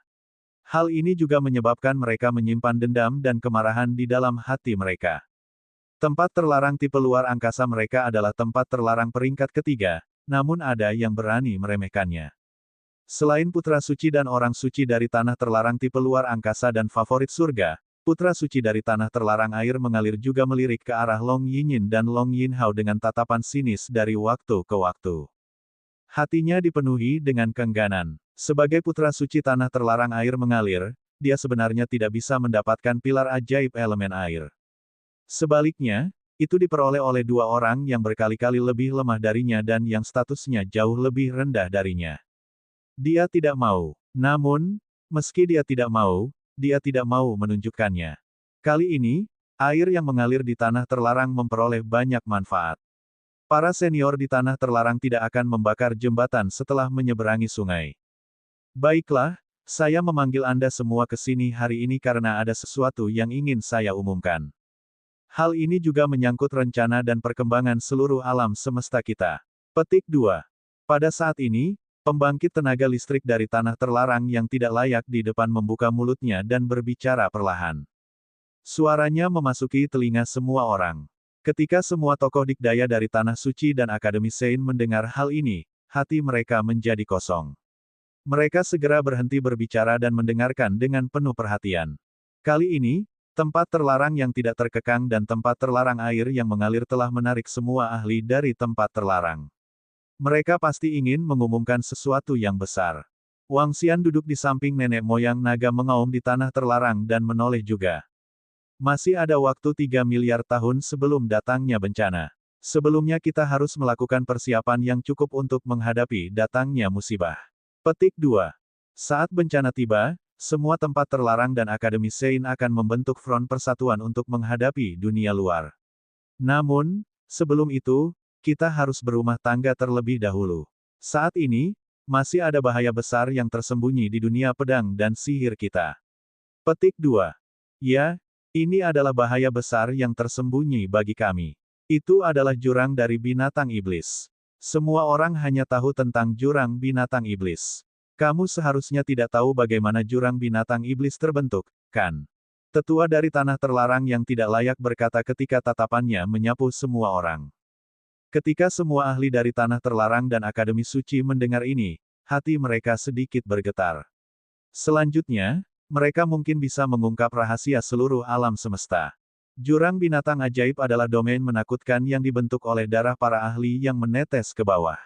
Hal ini juga menyebabkan mereka menyimpan dendam dan kemarahan di dalam hati mereka. Tempat terlarang tipe luar angkasa mereka adalah tempat terlarang peringkat ketiga, namun ada yang berani meremehkannya. Selain putra suci dan orang suci dari tanah terlarang tipe luar angkasa dan favorit surga, putra suci dari tanah terlarang air mengalir juga melirik ke arah Long Yinyin dan Long Yinhao dengan tatapan sinis dari waktu ke waktu. Hatinya dipenuhi dengan kengganan. Sebagai putra suci tanah terlarang air mengalir, dia sebenarnya tidak bisa mendapatkan pilar ajaib elemen air. Sebaliknya, itu diperoleh oleh 2 orang yang berkali-kali lebih lemah darinya dan yang statusnya jauh lebih rendah darinya. Dia tidak mau. Namun, meski dia tidak mau menunjukkannya. Kali ini, air yang mengalir di tanah terlarang memperoleh banyak manfaat. Para senior di tanah terlarang tidak akan membakar jembatan setelah menyeberangi sungai. Baiklah, saya memanggil Anda semua ke sini hari ini karena ada sesuatu yang ingin saya umumkan. Hal ini juga menyangkut rencana dan perkembangan seluruh alam semesta kita. Petik 2. Pada saat ini, pembangkit tenaga listrik dari tanah terlarang yang tidak layak di depan membuka mulutnya dan berbicara perlahan. Suaranya memasuki telinga semua orang. Ketika semua tokoh dikdaya dari Tanah Suci dan Akademi Sein mendengar hal ini, hati mereka menjadi kosong. Mereka segera berhenti berbicara dan mendengarkan dengan penuh perhatian. Kali ini, tempat terlarang yang tidak terkekang dan tempat terlarang air yang mengalir telah menarik semua ahli dari tempat terlarang. Mereka pasti ingin mengumumkan sesuatu yang besar. Wangxian duduk di samping nenek moyang naga mengaum di tanah terlarang dan menoleh juga. Masih ada waktu 3 miliar tahun sebelum datangnya bencana. Sebelumnya kita harus melakukan persiapan yang cukup untuk menghadapi datangnya musibah. Petik 2. Saat bencana tiba, semua tempat terlarang dan Akademi Sein akan membentuk front persatuan untuk menghadapi dunia luar. Namun, sebelum itu, kita harus berumah tangga terlebih dahulu. Saat ini, masih ada bahaya besar yang tersembunyi di dunia pedang dan sihir kita. Petik 2. Ya, ini adalah bahaya besar yang tersembunyi bagi kami. Itu adalah jurang dari binatang iblis. Semua orang hanya tahu tentang jurang binatang iblis. Kamu seharusnya tidak tahu bagaimana jurang binatang iblis terbentuk, kan? Tetua dari tanah terlarang yang tidak layak berkata ketika tatapannya menyapu semua orang. Ketika semua ahli dari tanah terlarang dan Akademi Suci mendengar ini, hati mereka sedikit bergetar. Selanjutnya, mereka mungkin bisa mengungkap rahasia seluruh alam semesta. Jurang binatang ajaib adalah domain menakutkan yang dibentuk oleh darah para ahli yang menetes ke bawah.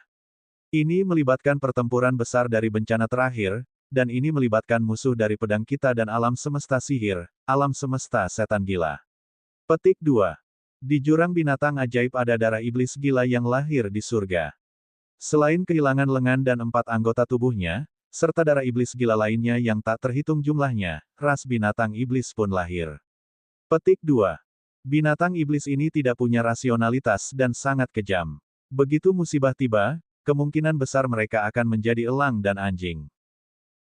Ini melibatkan pertempuran besar dari bencana terakhir, dan ini melibatkan musuh dari pedang kita dan alam semesta sihir, alam semesta setan gila. Petik 2. Di jurang binatang ajaib ada darah iblis gila yang lahir di surga. Selain kehilangan lengan dan 4 anggota tubuhnya, serta darah iblis gila lainnya yang tak terhitung jumlahnya, ras binatang iblis pun lahir. Petik 2. Binatang iblis ini tidak punya rasionalitas dan sangat kejam. Begitu musibah tiba, kemungkinan besar mereka akan menjadi elang dan anjing.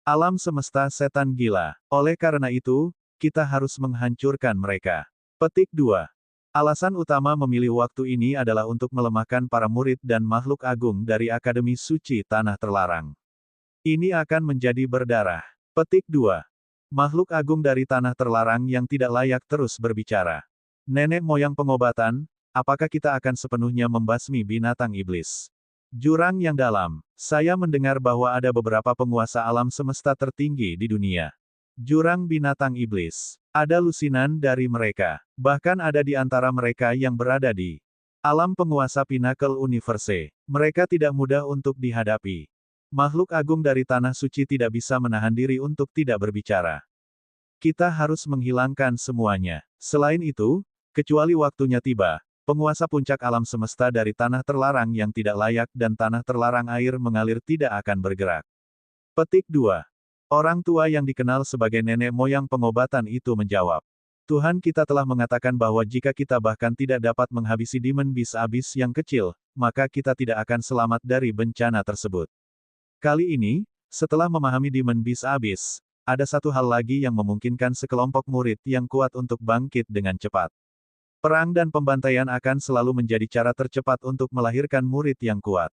Alam semesta setan gila. Oleh karena itu, kita harus menghancurkan mereka. Petik 2. Alasan utama memilih waktu ini adalah untuk melemahkan para murid dan makhluk agung dari Akademi Suci Tanah Terlarang. Ini akan menjadi berdarah. Petik 2. Makhluk agung dari Tanah Terlarang yang tidak layak terus berbicara. Nenek moyang pengobatan, apakah kita akan sepenuhnya membasmi binatang iblis? Jurang yang dalam. Saya mendengar bahwa ada beberapa penguasa alam semesta tertinggi di dunia. Jurang binatang iblis. Ada lusinan dari mereka. Bahkan ada di antara mereka yang berada di alam penguasa Pinnacle Universe. Mereka tidak mudah untuk dihadapi. Makhluk agung dari tanah suci tidak bisa menahan diri untuk tidak berbicara. Kita harus menghilangkan semuanya. Selain itu, kecuali waktunya tiba, penguasa puncak alam semesta dari tanah terlarang yang tidak layak dan tanah terlarang air mengalir tidak akan bergerak. Petik 2. Orang tua yang dikenal sebagai nenek moyang pengobatan itu menjawab. Tuhan kita telah mengatakan bahwa jika kita bahkan tidak dapat menghabisi Demon Beast Abyss yang kecil, maka kita tidak akan selamat dari bencana tersebut. Kali ini, setelah memahami Demon Beast Abyss, ada satu hal lagi yang memungkinkan sekelompok murid yang kuat untuk bangkit dengan cepat. Perang dan pembantaian akan selalu menjadi cara tercepat untuk melahirkan murid yang kuat.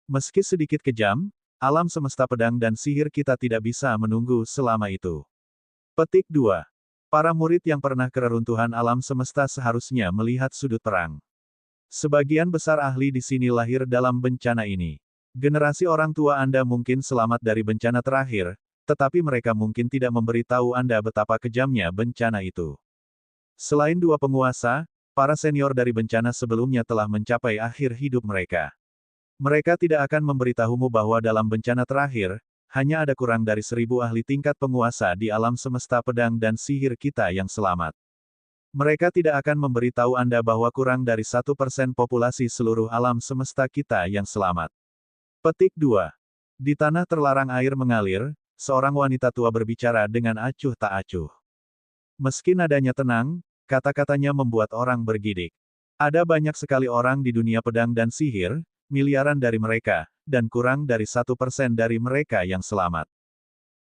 Meski sedikit kejam, alam semesta pedang dan sihir kita tidak bisa menunggu selama itu. Petik 2. Para murid yang pernah ke reruntuhan alam semesta seharusnya melihat sudut perang. Sebagian besar ahli di sini lahir dalam bencana ini. Generasi orang tua Anda mungkin selamat dari bencana terakhir, tetapi mereka mungkin tidak memberitahu Anda betapa kejamnya bencana itu. Selain dua penguasa, para senior dari bencana sebelumnya telah mencapai akhir hidup mereka. Mereka tidak akan memberitahumu bahwa dalam bencana terakhir, hanya ada kurang dari 1000 ahli tingkat penguasa di alam semesta pedang dan sihir kita yang selamat. Mereka tidak akan memberitahu Anda bahwa kurang dari 1% populasi seluruh alam semesta kita yang selamat. Petik 2. Di tanah terlarang air mengalir, seorang wanita tua berbicara dengan acuh tak acuh. Meski nadanya tenang, kata-katanya membuat orang bergidik. Ada banyak sekali orang di dunia pedang dan sihir, miliaran dari mereka, dan kurang dari 1% dari mereka yang selamat.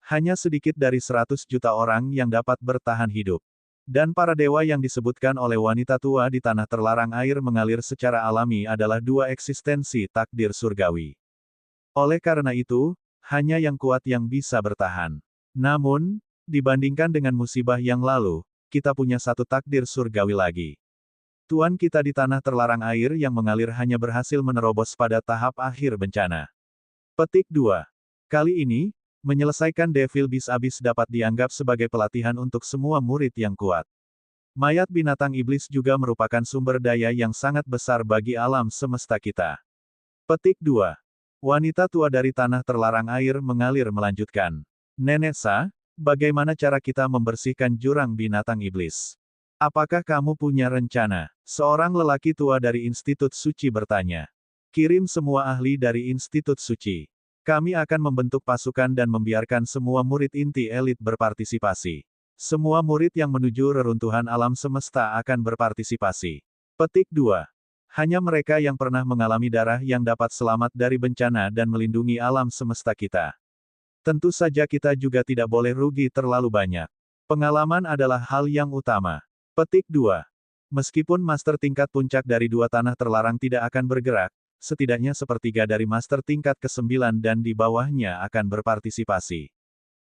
Hanya sedikit dari 100 juta orang yang dapat bertahan hidup. Dan para dewa yang disebutkan oleh wanita tua di tanah terlarang air mengalir secara alami adalah dua eksistensi takdir surgawi. Oleh karena itu, hanya yang kuat yang bisa bertahan. Namun, dibandingkan dengan musibah yang lalu, kita punya satu takdir surgawi lagi. Tuan kita di tanah terlarang air yang mengalir hanya berhasil menerobos pada tahap akhir bencana. Petik 2. Kali ini, menyelesaikan Devil Beast Abyss dapat dianggap sebagai pelatihan untuk semua murid yang kuat. Mayat binatang iblis juga merupakan sumber daya yang sangat besar bagi alam semesta kita. Petik 2. Wanita tua dari tanah terlarang air mengalir melanjutkan. Nenek Sa, bagaimana cara kita membersihkan jurang binatang iblis? Apakah kamu punya rencana? Seorang lelaki tua dari Institut Suci bertanya. Kirim semua ahli dari Institut Suci. Kami akan membentuk pasukan dan membiarkan semua murid inti elit berpartisipasi. Semua murid yang menuju reruntuhan alam semesta akan berpartisipasi. Petik 2. Hanya mereka yang pernah mengalami darah yang dapat selamat dari bencana dan melindungi alam semesta kita. Tentu saja kita juga tidak boleh rugi terlalu banyak. Pengalaman adalah hal yang utama. Petik 2. Meskipun master tingkat puncak dari dua tanah terlarang tidak akan bergerak, setidaknya sepertiga dari master tingkat ke-9 dan di bawahnya akan berpartisipasi.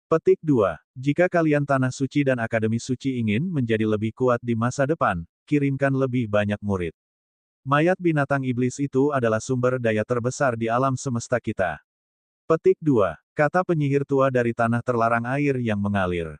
Petik 2. Jika kalian Tanah Suci dan Akademi Suci ingin menjadi lebih kuat di masa depan, kirimkan lebih banyak murid. Mayat binatang iblis itu adalah sumber daya terbesar di alam semesta kita. Petik 2. Kata penyihir tua dari tanah terlarang air yang mengalir.